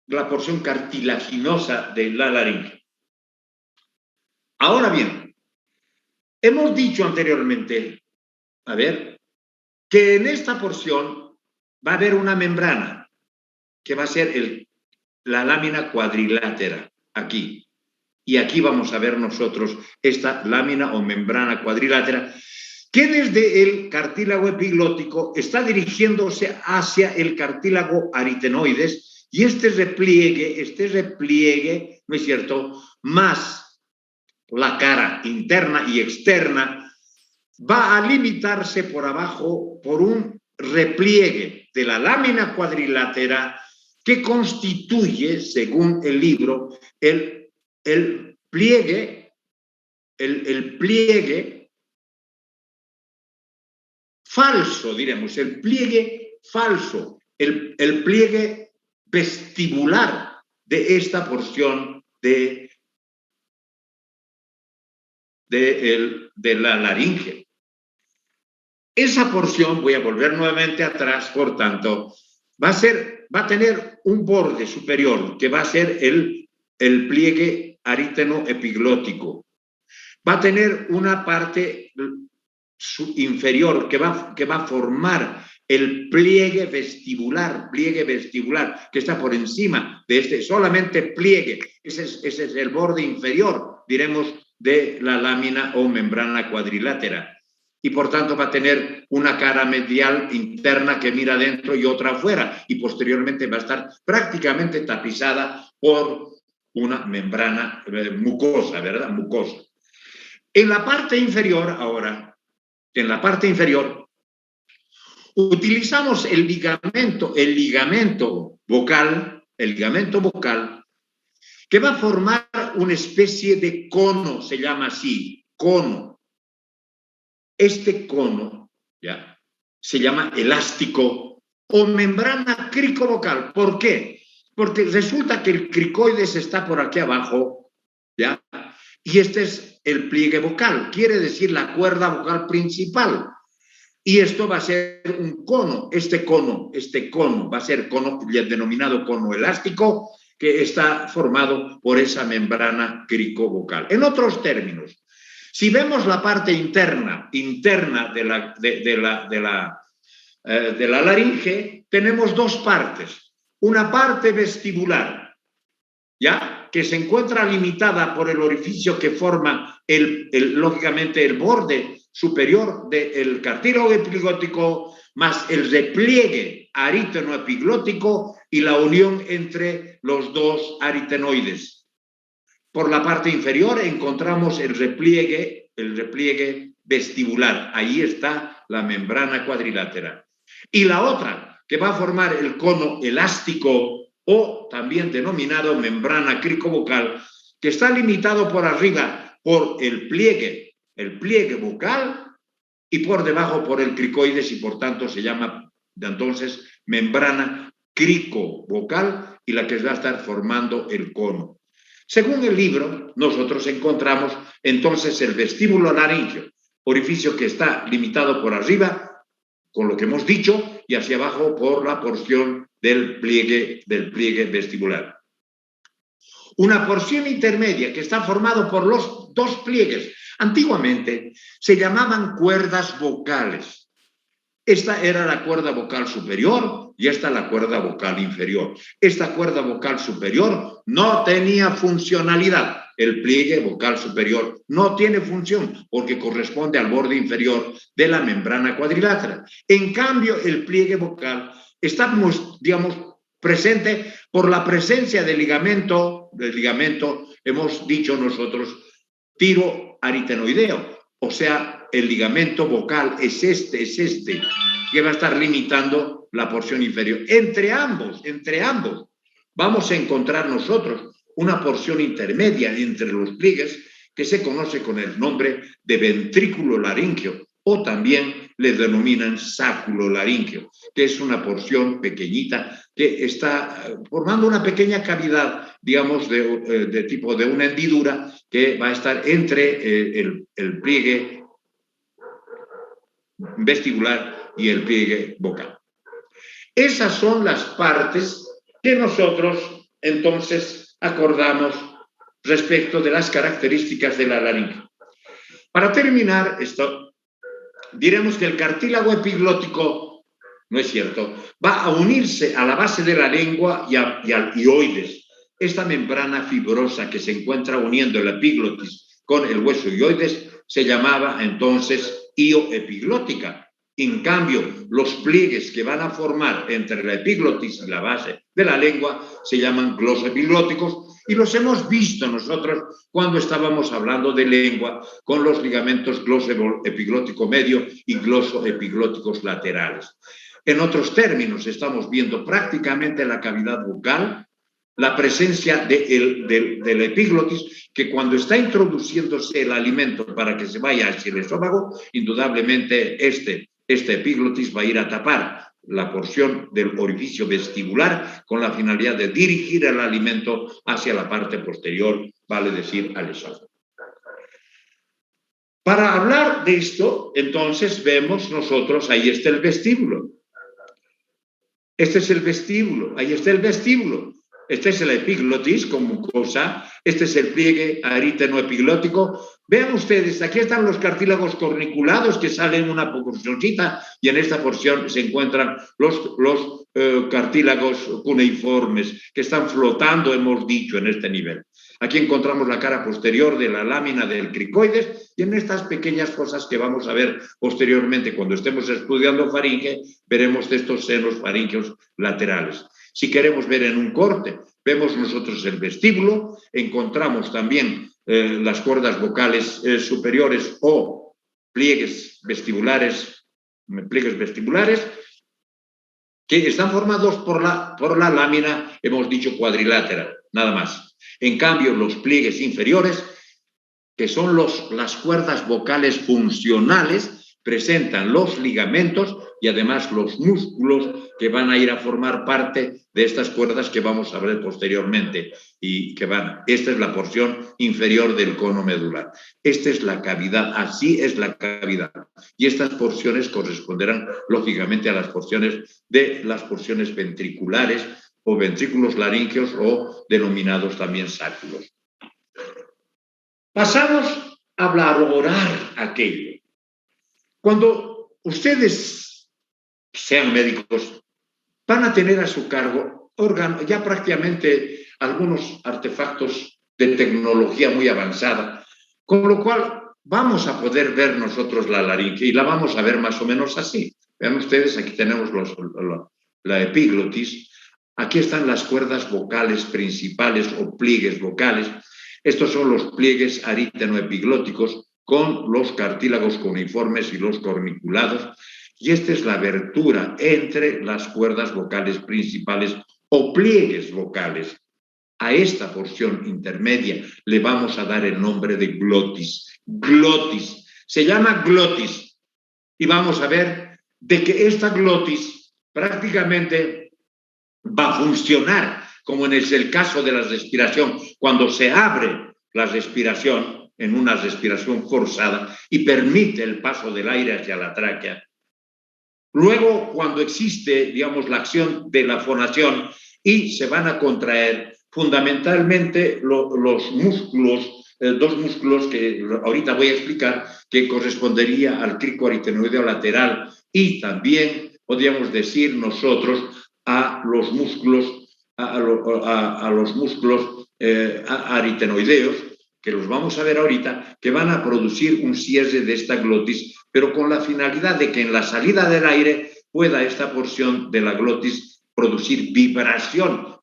la porción cartilaginosa de la laringe. Ahora bien, hemos dicho anteriormente, a ver, que en esta porción va a haber una membrana que va a ser la lámina cuadrilátera, aquí. Y aquí vamos a ver nosotros esta lámina o membrana cuadrilátera que desde el cartílago epiglótico está dirigiéndose hacia el cartílago aritenoides y este repliegue, ¿no es cierto?, más la cara interna y externa, va a limitarse por abajo por un repliegue de la lámina cuadrilátera que constituye, según el libro, el pliegue falso, diremos, el pliegue falso, el pliegue vestibular de esta porción de la laringe. Esa porción, voy a volver nuevamente atrás, por tanto, va a tener un borde superior que va a ser el pliegue ariteno epiglótico. Va a tener una parte inferior que va a formar el pliegue vestibular, que está por encima de este, solamente pliegue, ese es el borde inferior, diremos, de la lámina o membrana cuadrilátera. Y por tanto va a tener una cara medial interna que mira adentro y otra afuera, y posteriormente va a estar prácticamente tapizada por una membrana mucosa, ¿verdad? Mucosa. En la parte inferior, ahora, en la parte inferior, utilizamos el ligamento vocal, que va a formar una especie de cono, se llama así, cono. Este cono, ¿ya?, se llama elástico o membrana cricovocal. ¿Por qué? Porque resulta que el cricoides está por aquí abajo, ¿ya? Y este es el pliegue vocal, quiere decir la cuerda vocal principal. Y esto va a ser un cono. Este cono va a ser denominado cono elástico, que está formado por esa membrana cricovocal. En otros términos, si vemos la parte interna de la laringe, tenemos dos partes. una parte vestibular, ¿ya? Que se encuentra limitada por el orificio que forma, lógicamente, el borde superior del cartílago epiglotis más el repliegue aritenoepiglótico y la unión entre los dos aritenoides. Por la parte inferior encontramos el repliegue vestibular. Ahí está la membrana cuadrilátera. Y la otra, que va a formar el cono elástico o también denominado membrana cricovocal, que está limitado por arriba por el pliegue vocal y por debajo por el cricoides y por tanto se llama entonces membrana cricovocal y la que va a estar formando el cono. Según el libro, nosotros encontramos entonces el vestíbulo laríngeo, orificio que está limitado por arriba, con lo que hemos dicho, y hacia abajo por la porción del pliegue vestibular. Una porción intermedia que está formado por los dos pliegues. Antiguamente se llamaban cuerdas vocales. Esta era la cuerda vocal superior y esta la cuerda vocal inferior. Esta cuerda vocal superior no tenía funcionalidad. El pliegue vocal superior no tiene función porque corresponde al borde inferior de la membrana cuadrilátera. En cambio, el pliegue vocal está, digamos, presente por la presencia del ligamento, hemos dicho nosotros, tiro aritenoideo. O sea, el ligamento vocal es este, que va a estar limitando la porción inferior. Entre ambos, vamos a encontrar nosotros una porción intermedia entre los pliegues que se conoce con el nombre de ventrículo laríngeo o también le denominan sáculo laríngeo, que es una porción pequeñita que está formando una pequeña cavidad, digamos, de tipo de una hendidura que va a estar entre el pliegue vestibular y el pliegue vocal. Esas son las partes que nosotros entonces acordamos respecto de las características de la laringe. Para terminar esto, diremos que el cartílago epiglótico, no es cierto, va a unirse a la base de la lengua y al hioides. Esta membrana fibrosa que se encuentra uniendo el epiglotis con el hueso hioides se llamaba entonces hioepiglótica. En cambio, los pliegues que van a formar entre la epiglotis y la base de la lengua se llaman glosoepiglóticos y los hemos visto nosotros cuando estábamos hablando de lengua con los ligamentos glosoepiglótico medio y glosoepiglóticos laterales. En otros términos, estamos viendo prácticamente la cavidad bucal, la presencia del epiglotis, que cuando está introduciéndose el alimento para que se vaya hacia el estómago, indudablemente este epiglotis va a ir a tapar la porción del orificio vestibular con la finalidad de dirigir el alimento hacia la parte posterior, vale decir, al esófago. Para hablar de esto, entonces vemos nosotros, ahí está el vestíbulo. Este es el vestíbulo, ahí está el vestíbulo. Este es el epiglotis con mucosa, este es el pliegue aritenoepiglótico. Vean ustedes, aquí están los cartílagos corniculados que salen una porcioncita y en esta porción se encuentran los cartílagos cuneiformes que están flotando, hemos dicho, en este nivel. Aquí encontramos la cara posterior de la lámina del cricoides y en estas pequeñas cosas que vamos a ver posteriormente cuando estemos estudiando faringe, veremos de estos senos faríngeos laterales. Si queremos ver en un corte, vemos nosotros el vestíbulo, encontramos también las cuerdas vocales superiores o pliegues vestibulares que están formados por la lámina, hemos dicho, cuadrilátera, nada más. En cambio, los pliegues inferiores, que son las cuerdas vocales funcionales, presentan los ligamentos y además los músculos que van a ir a formar parte de estas cuerdas que vamos a ver posteriormente y que esta es la porción inferior del cono medular. Esta es la cavidad, así es la cavidad. Y estas porciones corresponderán lógicamente a las porciones ventriculares o ventrículos laríngeos o denominados también sáculos. Pasamos a valorar aquello. Cuando ustedes sean médicos, van a tener a su cargo órgano, ya prácticamente algunos artefactos de tecnología muy avanzada, con lo cual vamos a poder ver nosotros la laringe y la vamos a ver más o menos así. Vean ustedes, aquí tenemos la epiglotis, aquí están las cuerdas vocales principales o pliegues vocales. Estos son los pliegues aríteno-epiglóticos con los cartílagos cuneiformes y los corniculados. Y esta es la abertura entre las cuerdas vocales principales o pliegues vocales. A esta porción intermedia le vamos a dar el nombre de glotis. Glotis. Se llama glotis. Y vamos a ver de que esta glotis prácticamente va a funcionar, como es el caso de la respiración, cuando se abre la respiración en una respiración forzada y permite el paso del aire hacia la tráquea. Luego, cuando existe, digamos, la acción de la fonación y se van a contraer fundamentalmente los músculos, dos músculos que ahorita voy a explicar, que correspondería al crico aritenoideo lateral y también, podríamos decir nosotros, a los músculos, a los músculos aritenoideos, que los vamos a ver ahorita, que van a producir un cierre de esta glotis, pero con la finalidad de que en la salida del aire pueda esta porción de la glotis producir vibración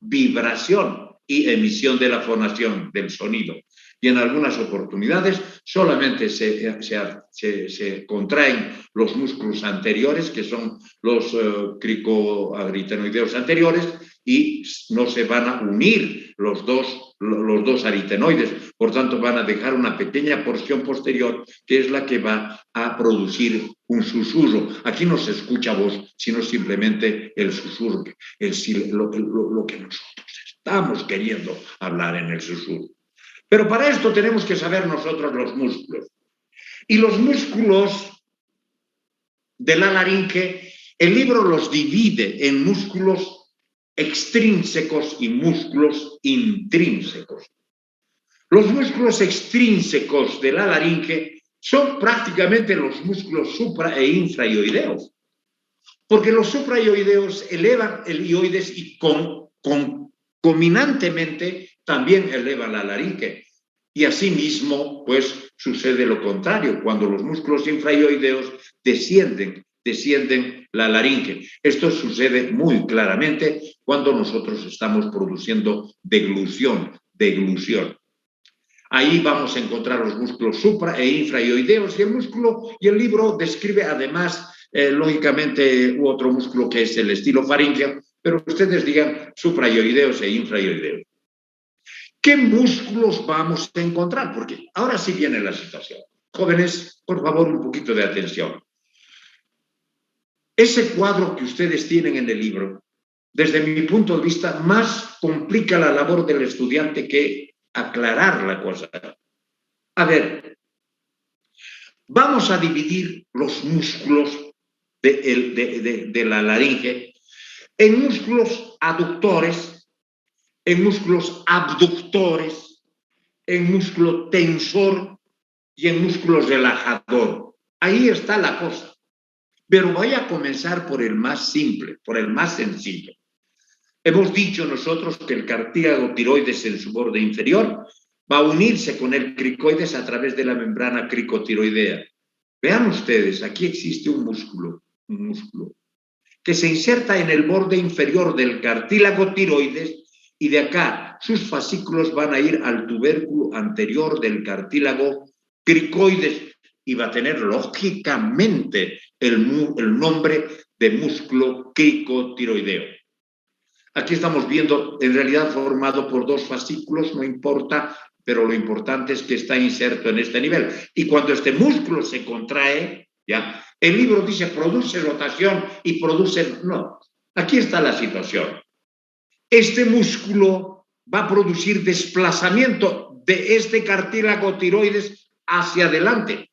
y emisión de la fonación, del sonido. Y en algunas oportunidades solamente se contraen los músculos anteriores, que son los cricoaritenoideos anteriores, y no se van a unir los dos aritenoides. Por tanto, van a dejar una pequeña porción posterior, que es la que va a producir un susurro. Aquí no se escucha voz, sino simplemente el susurro, lo que nosotros estamos queriendo hablar en el susurro. Pero para esto tenemos que saber nosotros los músculos. Y los músculos de la laringe, el libro los divide en músculos extrínsecos y músculos intrínsecos. Los músculos extrínsecos de la laringe son prácticamente los músculos supra e infraioideos, porque los supraioideos elevan el ioides y concomitantemente también elevan la laringe. Y asimismo, pues sucede lo contrario, cuando los músculos infraioideos descienden la laringe. Esto sucede muy claramente cuando nosotros estamos produciendo deglución. Ahí vamos a encontrar los músculos supra e infraioideos y el libro describe además, lógicamente, otro músculo que es el estilofaringeo, pero ustedes digan supraioideos e infraioideos. ¿Qué músculos vamos a encontrar? Porque ahora sí viene la situación. Jóvenes, por favor, un poquito de atención. Ese cuadro que ustedes tienen en el libro, desde mi punto de vista, más complica la labor del estudiante que aclarar la cosa. A ver, vamos a dividir los músculos de la laringe en músculos aductores, en músculos abductores, en músculo tensor y en músculo relajador. Ahí está la cosa. Pero voy a comenzar por el más simple, por el más sencillo. Hemos dicho nosotros que el cartílago tiroides en su borde inferior va a unirse con el cricoides a través de la membrana cricotiroidea. Vean ustedes, aquí existe un músculo que se inserta en el borde inferior del cartílago tiroides y de acá sus fascículos van a ir al tubérculo anterior del cartílago cricoides y va a tener lógicamente el nombre de músculo cricotiroideo. Aquí estamos viendo, en realidad formado por dos fascículos, no importa, pero lo importante es que está inserto en este nivel. Y cuando este músculo se contrae, ya, el libro dice produce rotación y produce... No, aquí está la situación. Este músculo va a producir desplazamiento de este cartílago tiroides hacia adelante.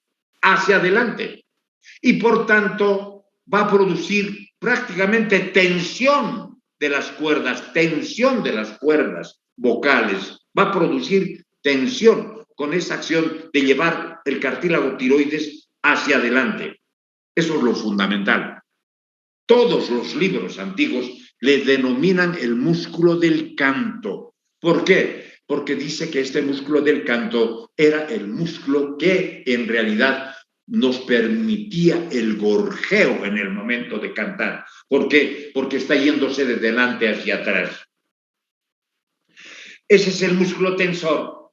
Y por tanto va a producir prácticamente tensión de las cuerdas vocales, va a producir tensión con esa acción de llevar el cartílago tiroides hacia adelante. Eso es lo fundamental. Todos los libros antiguos le denominan el músculo del canto. ¿Por qué? Porque dice que este músculo del canto era el músculo que en realidad nos permitía el gorjeo en el momento de cantar. ¿Por qué? Porque está yéndose de delante hacia atrás. Ese es el músculo tensor.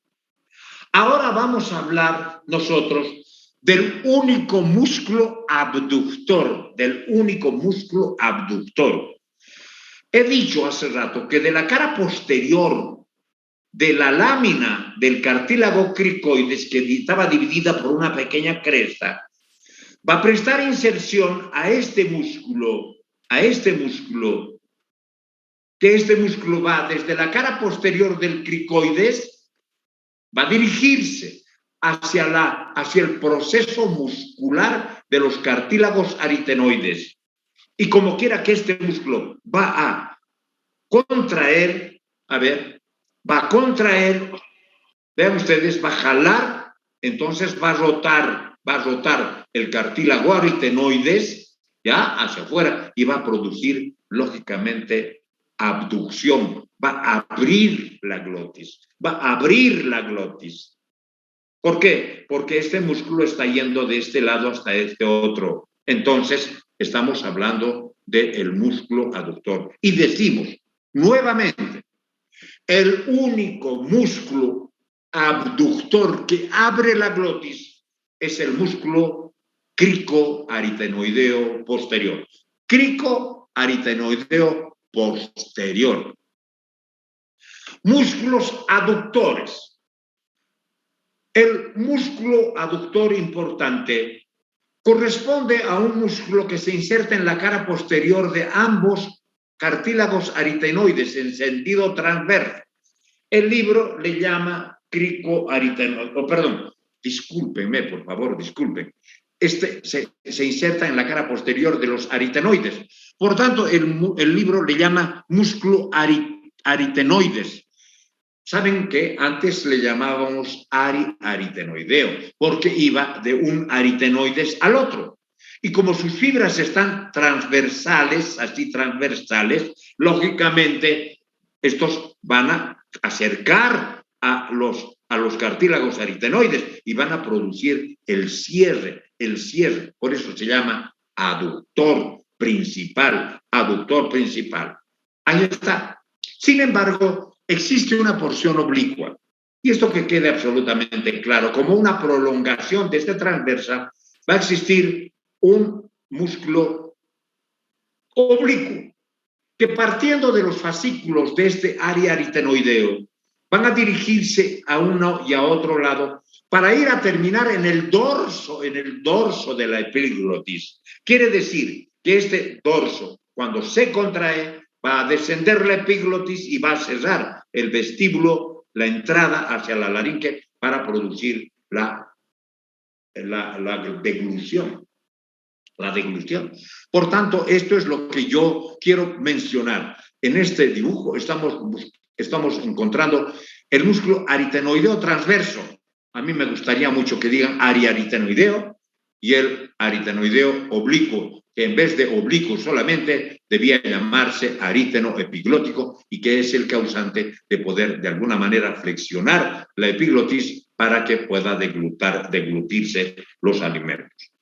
Ahora vamos a hablar nosotros del único músculo abductor, He dicho hace rato que de la cara posterior de la lámina del cartílago cricoides, que estaba dividida por una pequeña cresta, va a prestar inserción a este músculo, que este músculo va desde la cara posterior del cricoides, va a dirigirse hacia el proceso muscular de los cartílagos aritenoides. Y como quiera que este músculo va a contraer, vean ustedes, va a jalar, entonces va a rotar el cartílago aritenoides, ya, hacia afuera, y va a producir, lógicamente, abducción, va a abrir la glotis. ¿Por qué? Porque este músculo está yendo de este lado hasta este otro. Entonces, estamos hablando del músculo aductor. Y decimos, nuevamente, el único músculo abductor que abre la glotis es el músculo cricoaritenoideo posterior. Cricoaritenoideo posterior. Músculos aductores. El músculo aductor importante corresponde a un músculo que se inserta en la cara posterior de ambos cartílagos aritenoides en sentido transverso. El libro le llama discúlpenme, por favor, disculpen. Se inserta en la cara posterior de los aritenoides. Por tanto, el libro le llama músculo aritenoides. Saben que antes le llamábamos aritenoideo, porque iba de un aritenoides al otro. Y como sus fibras están transversales, lógicamente estos van a acercar a los cartílagos aritenoides y van a producir el cierre. Por eso se llama aductor principal. Ahí está. Sin embargo, existe una porción oblicua. Y esto que quede absolutamente claro, como una prolongación de esta transversa, va a existir un músculo oblicuo que, partiendo de los fascículos de este área aritenoideo, van a dirigirse a uno y a otro lado para ir a terminar en el dorso de la epiglotis. Quiere decir que este dorso, cuando se contrae, va a descender la epiglotis y va a cerrar el vestíbulo, la entrada hacia la laringe para producir la deglución. Por tanto, esto es lo que yo quiero mencionar. En este dibujo estamos encontrando el músculo aritenoideo transverso. A mí me gustaría mucho que digan aritenoideo y el aritenoideo oblicuo, que en vez de oblicuo solamente debía llamarse ariteno epiglótico y que es el causante de poder de alguna manera flexionar la epiglotis para que pueda deglutirse los alimentos.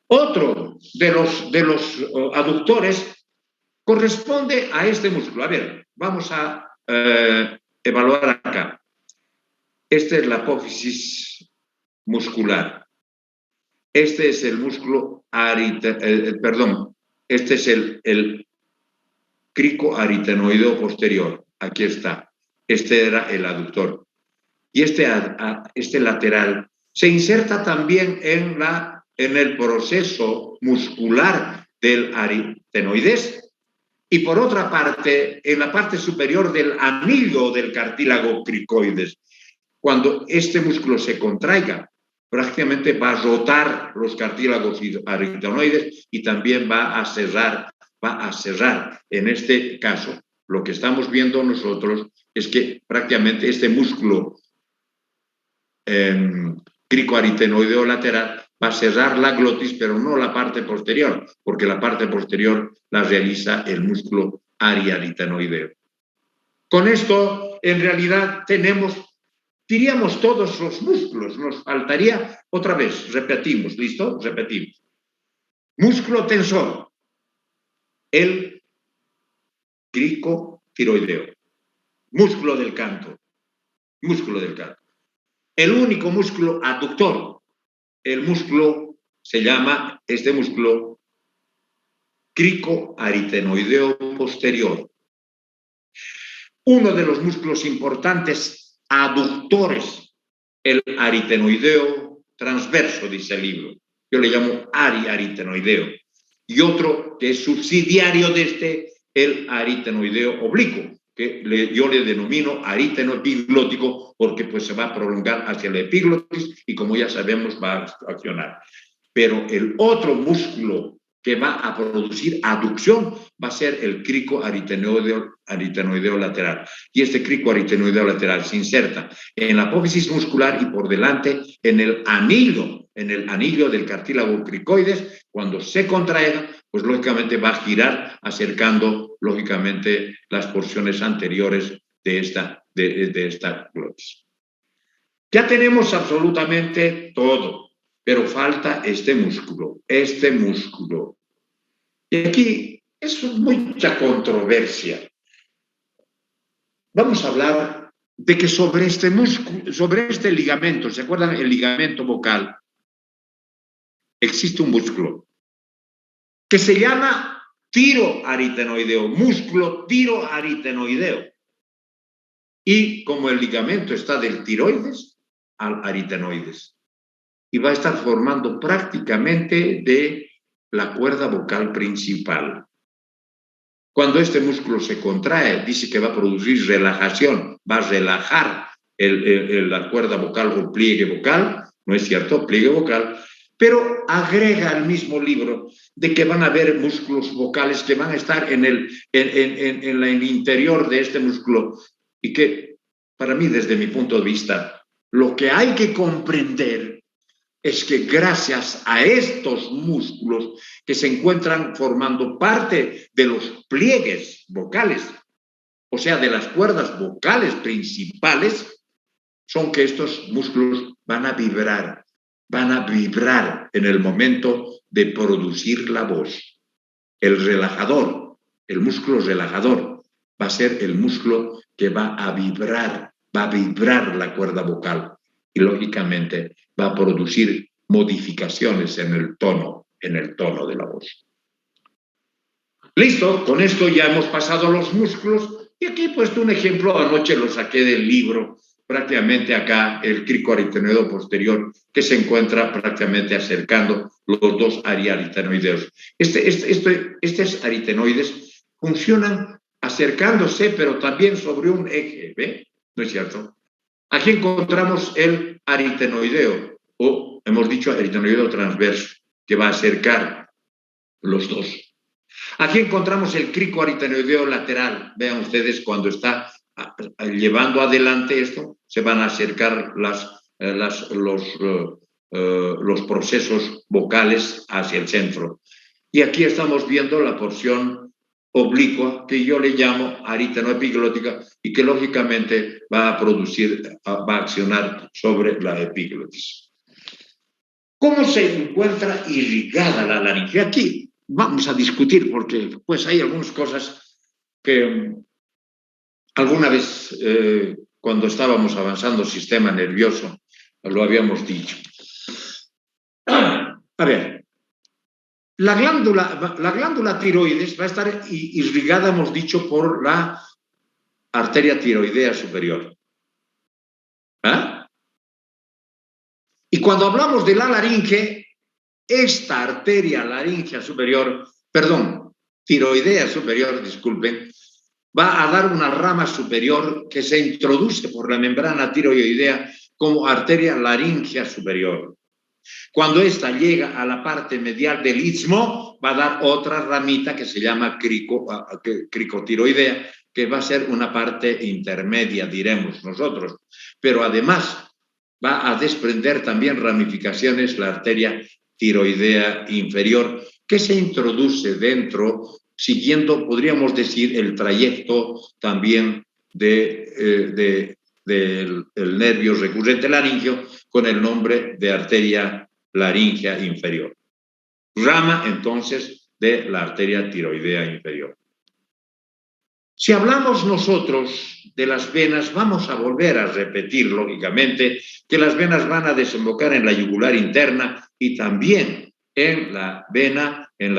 Otro de los aductores corresponde a este músculo. A ver, vamos a evaluar acá. Esta es la apófisis muscular. Este es el músculo este es el cricoaritenoideo posterior. Aquí está. Este era el aductor. Y este lateral se inserta también en el proceso muscular del aritenoides y por otra parte en la parte superior del anillo del cartílago cricoides. Cuando este músculo se contraiga, prácticamente va a rotar los cartílagos aritenoides y también va a cerrar. En este caso, lo que estamos viendo nosotros es que prácticamente este músculo cricoaritenoideo lateral va a cerrar la glotis, pero no la parte posterior, porque la parte posterior la realiza el músculo ariaritenoideo. Con esto, en realidad, tenemos, diríamos, todos los músculos. Nos faltaría, otra vez, repetimos, ¿listo? Repetimos. Músculo tensor, el cricotiroideo. Músculo del canto, músculo del canto. El único músculo aductor, el músculo se llama, este músculo, cricoaritenoideo posterior. Uno de los músculos importantes aductores, el aritenoideo transverso, dice el libro. Yo le llamo aritenoideo. Y otro que es subsidiario de este, el aritenoideo oblicuo, que yo le denomino ariteno epiglótico porque pues se va a prolongar hacia la epiglotis y como ya sabemos va a accionar. Pero el otro músculo que va a producir aducción va a ser el cricoaritenoideo lateral. Y este cricoaritenoideo lateral se inserta en la apófisis muscular y por delante en el anillo del cartílago cricoides. Cuando se contraiga, pues lógicamente va a girar acercando lógicamente las porciones anteriores de esta glotis. Ya tenemos absolutamente todo, pero falta este músculo. Y aquí es mucha controversia. Vamos a hablar de que sobre este músculo, sobre este ligamento, ¿se acuerdan el ligamento vocal? Existe un músculo que se llama tiroaritenoideo, músculo tiroaritenoideo. Y como el ligamento está del tiroides al aritenoides, y va a estar formando prácticamente de la cuerda vocal principal. Cuando este músculo se contrae, dice que va a producir relajación, va a relajar la cuerda vocal o pliegue vocal, ¿no es cierto? Pliegue vocal, pero agrega al mismo libro de que van a haber músculos vocales que van a estar en el interior de este músculo y que, para mí, desde mi punto de vista, lo que hay que comprender es que gracias a estos músculos que se encuentran formando parte de los pliegues vocales, o sea, de las cuerdas vocales principales, son que estos músculos van a vibrar en el momento de producir la voz. El relajador, el músculo relajador, va a ser el músculo que va a vibrar la cuerda vocal y lógicamente va a producir modificaciones en el tono de la voz. Listo, con esto ya hemos pasado los músculos y aquí he puesto un ejemplo, anoche lo saqué del libro, prácticamente acá el cricoaritenoideo posterior que se encuentra prácticamente acercando los dos aritenoideos. Estos aritenoides funcionan acercándose, pero también sobre un eje, ¿ve? ¿No es cierto? Aquí encontramos el aritenoideo, o hemos dicho aritenoideo transverso, que va a acercar los dos. Aquí encontramos el cricoaritenoideo lateral. Vean ustedes cuando está llevando adelante esto, se van a acercar los procesos vocales hacia el centro. Y aquí estamos viendo la porción oblicua, que yo le llamo aritenoepiglótica, y que lógicamente va a accionar sobre la epiglotis. ¿Cómo se encuentra irrigada la laringe? Aquí vamos a discutir, porque pues hay algunas cosas que alguna vez cuando estábamos avanzando el sistema nervioso lo habíamos dicho. A ver, la glándula tiroides va a estar irrigada, hemos dicho, por la arteria tiroidea superior. ¿Ah? Y cuando hablamos de la laringe, esta arteria laringea superior, tiroidea superior, disculpen, va a dar una rama superior que se introduce por la membrana tiroidea como arteria laringea superior. Cuando esta llega a la parte medial del istmo, va a dar otra ramita que se llama cricotiroidea, que va a ser una parte intermedia, diremos nosotros. Pero además va a desprender también ramificaciones la arteria tiroidea inferior, que se introduce dentro siguiendo, podríamos decir, el trayecto también del nervio recurrente laríngeo con el nombre de arteria laríngea inferior. Rama, entonces, de la arteria tiroidea inferior. Si hablamos nosotros de las venas, vamos a volver a repetir, lógicamente, que las venas van a desembocar en la yugular interna y también en la vena, en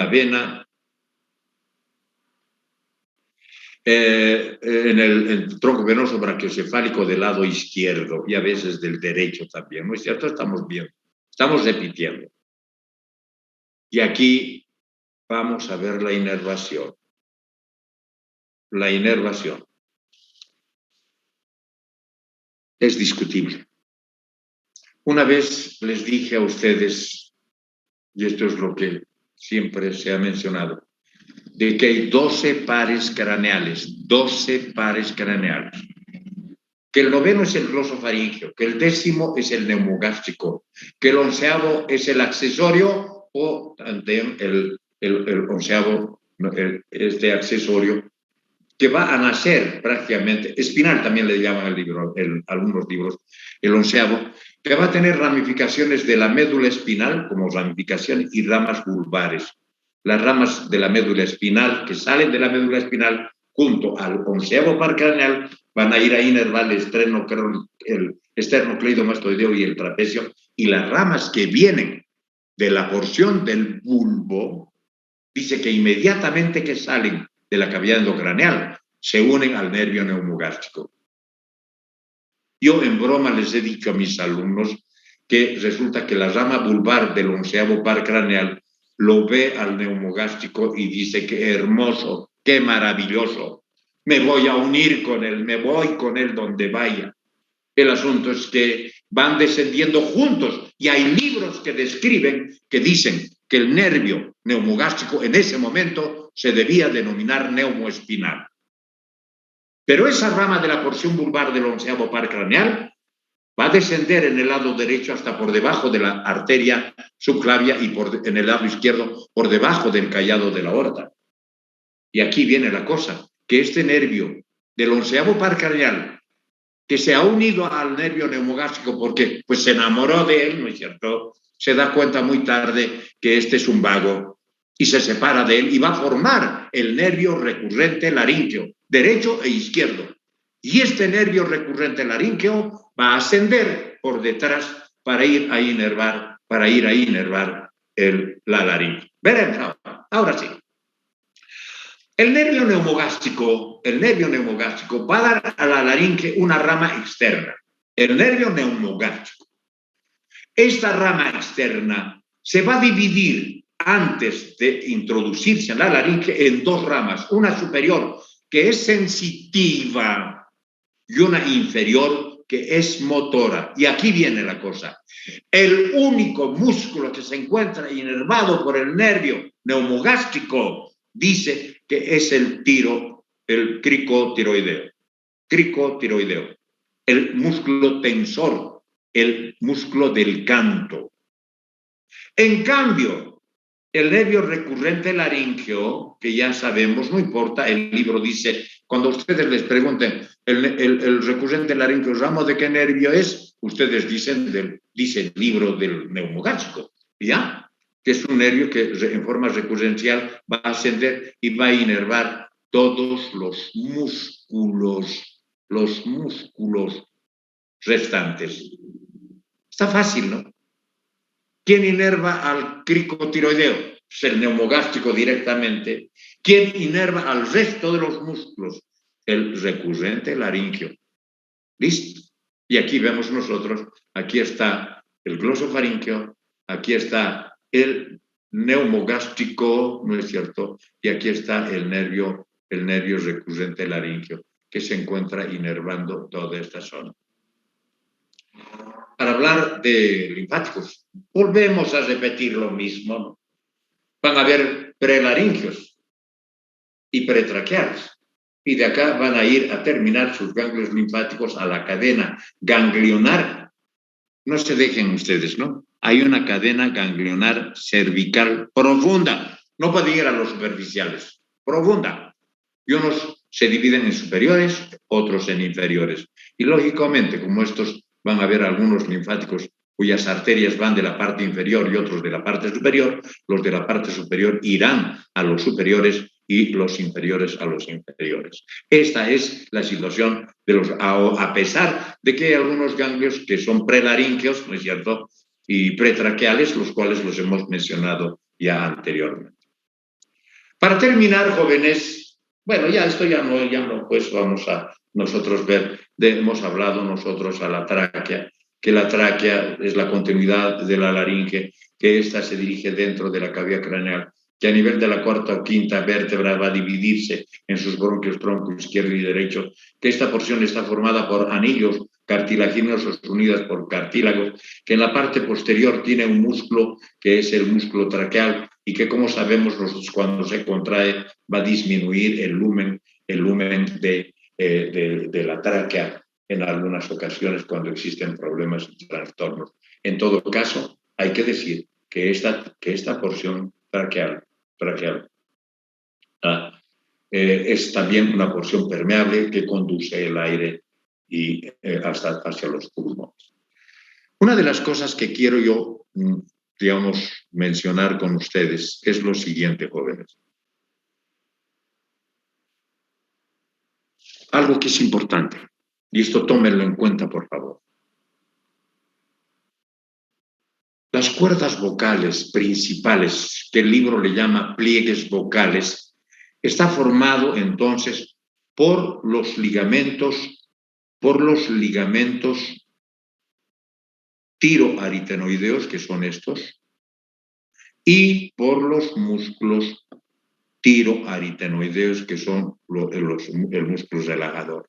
el tronco venoso brachiocefálico del lado izquierdo y a veces del derecho también, ¿no es cierto? Estamos viendo, estamos repitiendo. Y aquí vamos a ver la inervación. La inervación es discutible. Una vez les dije a ustedes, y esto es lo que siempre se ha mencionado, de que hay 12 pares craneales, 12 pares craneales. Que el noveno es el glosofaringeo, que el 10º es el neumogástrico, que el 11º es el accesorio o también el 11º este accesorio que va a nacer prácticamente, espinal también le llaman algunos libros, el 11º, que va a tener ramificaciones de la médula espinal como ramificaciones y ramas vulvares. Las ramas de la médula espinal que salen de la médula espinal junto al 11º par craneal van a ir a inervar el esternocleidomastoideo y el trapecio, y las ramas que vienen de la porción del bulbo, dice que inmediatamente que salen de la cavidad endocraneal se unen al nervio neumogástrico. Yo en broma les he dicho a mis alumnos que resulta que la rama vulvar del 11º par craneal lo ve al neumogástrico y dice que hermoso, qué maravilloso, me voy a unir con él, me voy con él donde vaya. El asunto es que van descendiendo juntos y hay libros que describen, que dicen que el nervio neumogástrico en ese momento se debía denominar neumoespinal. Pero esa rama de la porción vulvar del 11º par craneal va a descender en el lado derecho hasta por debajo de la arteria subclavia y en el lado izquierdo por debajo del callado de la aorta. Y aquí viene la cosa, que este nervio del 11º par craneal, que se ha unido al nervio neumogástrico porque pues, se enamoró de él, ¿no es cierto? Se da cuenta muy tarde que este es un vago y se separa de él y va a formar el nervio recurrente laríngeo, derecho e izquierdo. Y este nervio recurrente laríngeo va a ascender por detrás para ir a inervar la laringe. Veremos ahora sí. El nervio neumogástrico va a dar a la laringe una rama externa, el nervio neumogástrico. Esta rama externa se va a dividir antes de introducirse en la laringe en dos ramas, una superior que es sensitiva y una inferior que es motora. Y aquí viene la cosa. El único músculo que se encuentra inervado por el nervio neumogástrico dice que es el cricotiroideo, el músculo tensor, el músculo del canto. En cambio, el nervio recurrente laríngeo, que ya sabemos, no importa, el libro dice, cuando ustedes les pregunten, el recurrente laríngeo, ¿ramo de qué nervio es? Ustedes dicen, dice el libro del neumogástrico, ¿ya? Que es un nervio que en forma recurrencial va a ascender y va a inervar todos los músculos restantes. Está fácil, ¿no? ¿Quién inerva al cricotiroideo? Pues el neumogástrico directamente. ¿Quién inerva al resto de los músculos? El recurrente laríngeo. ¿Listo? Y aquí vemos nosotros, aquí está el glosofaríngeo, aquí está el neumogástrico, ¿no es cierto? Y aquí está el nervio recurrente laríngeo, que se encuentra inervando toda esta zona. Para hablar de linfáticos, volvemos a repetir lo mismo. Van a haber prelaringios y pretraqueales. Y de acá van a ir a terminar sus ganglios linfáticos a la cadena ganglionar. No se dejen ustedes, ¿no? Hay una cadena ganglionar cervical profunda. No puede ir a los superficiales. profunda. Y unos se dividen en superiores, otros en inferiores. Y lógicamente, como estos van a haber algunos linfáticos cuyas arterias van de la parte inferior y otros de la parte superior, los de la parte superior irán a los superiores y los inferiores a los inferiores. Esta es la situación de los, a pesar de que hay algunos ganglios que son prelaríngeos, ¿no es cierto?, y pretraqueales, los cuales los hemos mencionado ya anteriormente. Para terminar, jóvenes, bueno, ya esto ya no, pues vamos a nosotros ver, hemos hablado nosotros a la tráquea, que la tráquea es la continuidad de la laringe, que ésta se dirige dentro de la cavidad craneal, que a nivel de la cuarta o quinta vértebra va a dividirse en sus bronquios, tronco izquierdo y derecho, que esta porción está formada por anillos cartilaginosos unidas por cartílagos, que en la parte posterior tiene un músculo que es el músculo traqueal y que, como sabemos nosotros, cuando se contrae va a disminuir el lumen de la tráquea en algunas ocasiones cuando existen problemas y trastornos. En todo caso, hay que decir que esta porción traqueal es también una porción permeable que conduce el aire y hacia los pulmones. Una de las cosas que quiero yo, digamos, mencionar con ustedes es lo siguiente, jóvenes. Algo que es importante, y esto tómenlo en cuenta, por favor. Las cuerdas vocales principales, que el libro le llama pliegues vocales, está formado entonces por los ligamentos tiroaritenoideos, que son estos, y por los músculos tiroaritenoideos, que son el músculo relagador.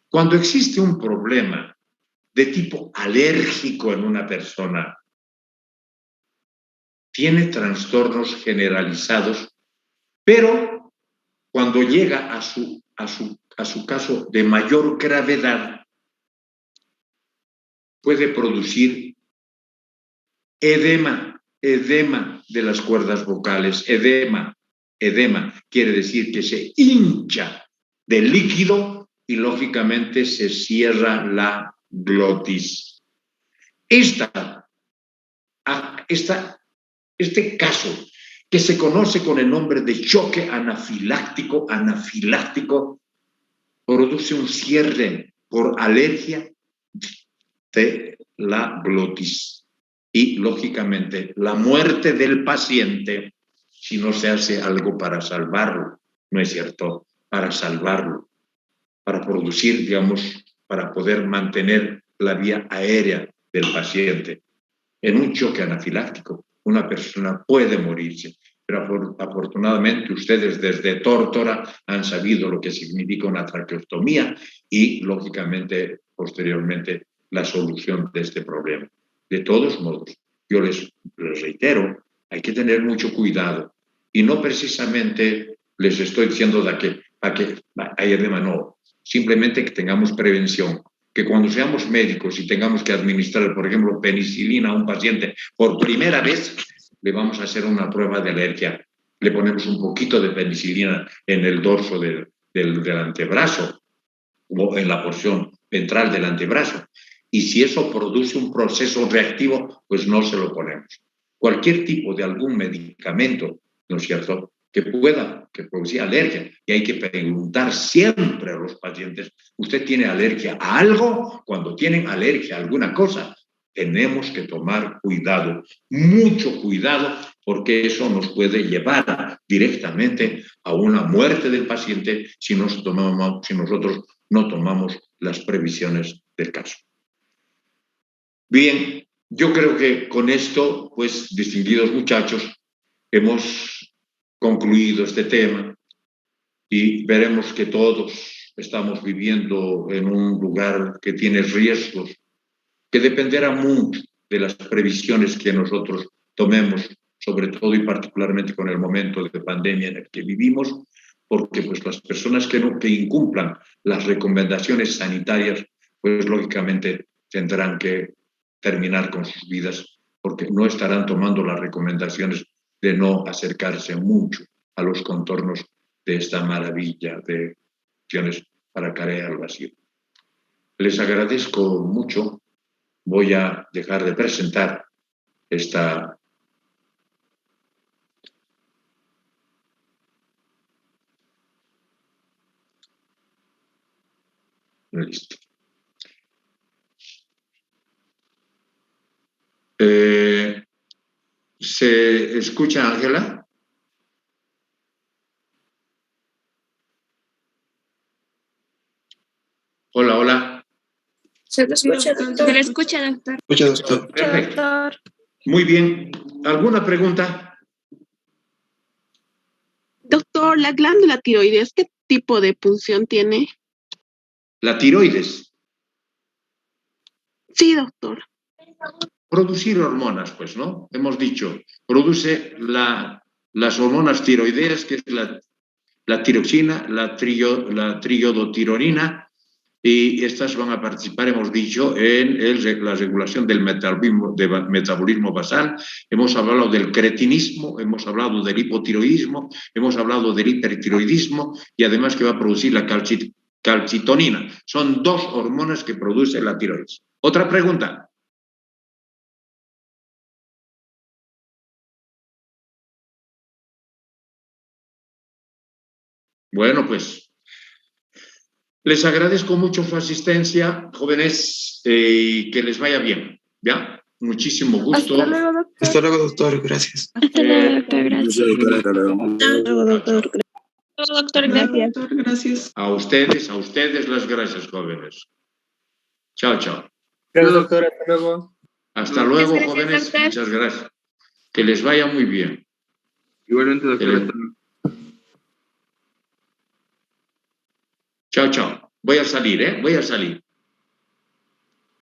Cuando existe un problema de tipo alérgico en una persona, tiene trastornos generalizados, pero cuando llega a su caso de mayor gravedad, puede producir edema de las cuerdas vocales. Edema quiere decir que se hincha de líquido y lógicamente se cierra la glotis. Este caso, que se conoce con el nombre de choque anafiláctico, produce un cierre por alergia de la glotis y, lógicamente, la muerte del paciente si no se hace algo para salvarlo, ¿no es cierto? Para salvarlo, para producir, digamos, para poder mantener la vía aérea del paciente. En un choque anafiláctico, una persona puede morirse, pero afortunadamente ustedes desde Tórtora han sabido lo que significa una traqueostomía y, lógicamente, posteriormente, la solución de este problema. De todos modos, yo les reitero, hay que tener mucho cuidado y no precisamente les estoy diciendo que hay edema, no, simplemente que tengamos prevención, que cuando seamos médicos y tengamos que administrar, por ejemplo, penicilina a un paciente por primera vez, le vamos a hacer una prueba de alergia. Le ponemos un poquito de penicilina en el dorso del antebrazo o en la porción ventral del antebrazo. Y si eso produce un proceso reactivo, pues no se lo ponemos. Cualquier tipo de algún medicamento, ¿no es cierto?, que producir alergia. Y hay que preguntar siempre a los pacientes, ¿usted tiene alergia a algo? Cuando tienen alergia a alguna cosa, tenemos que tomar cuidado, mucho cuidado, porque eso nos puede llevar directamente a una muerte del paciente si nosotros no tomamos las previsiones del caso. Bien, yo creo que con esto, pues, distinguidos muchachos, hemos concluido este tema y veremos que todos estamos viviendo en un lugar que tiene riesgos, que dependerá mucho de las previsiones que nosotros tomemos, sobre todo y particularmente con el momento de pandemia en el que vivimos, porque pues las personas que incumplan las recomendaciones sanitarias, pues lógicamente tendrán que terminar con sus vidas, porque no estarán tomando las recomendaciones de no acercarse mucho a los contornos de esta maravilla de opciones para Carré al vacío. Les agradezco mucho. Voy a dejar de presentar esta listo. ¿Se escucha, Ángela? Hola, hola. Se le escucha, doctor. Se le escucha, doctor. Escucha, doctor. Perfecto. Muy bien. ¿Alguna pregunta? Doctor, la glándula tiroides, ¿qué tipo de punción tiene? La tiroides. Sí, doctor. Producir hormonas, pues, ¿no? Hemos dicho, produce las hormonas tiroideas, que es la tiroxina, la triodotironina, y estas van a participar, hemos dicho, en la regulación del metabolismo basal. Hemos hablado del cretinismo, hemos hablado del hipotiroidismo, hemos hablado del hipertiroidismo, y además que va a producir la calcitonina. Son 2 hormonas que produce la tiroides. ¿Otra pregunta? Bueno, pues les agradezco mucho su asistencia, jóvenes, y que les vaya bien, ¿ya? Muchísimo gusto. Hasta luego, doctor. Hasta luego, doctor. Gracias. Hasta luego, doctor. Gracias. Hasta luego, doctor. Doctor, gracias. Doctor, gracias. A ustedes las gracias, jóvenes. Chao, chao. Gracias, doctor. Hasta luego. Hasta luego, Muchas gracias, jóvenes. doctor. Muchas gracias. Que les vaya muy bien. Igualmente, doctor. Hasta luego. Chao, chao. Voy a salir, ¿eh? Voy a salir.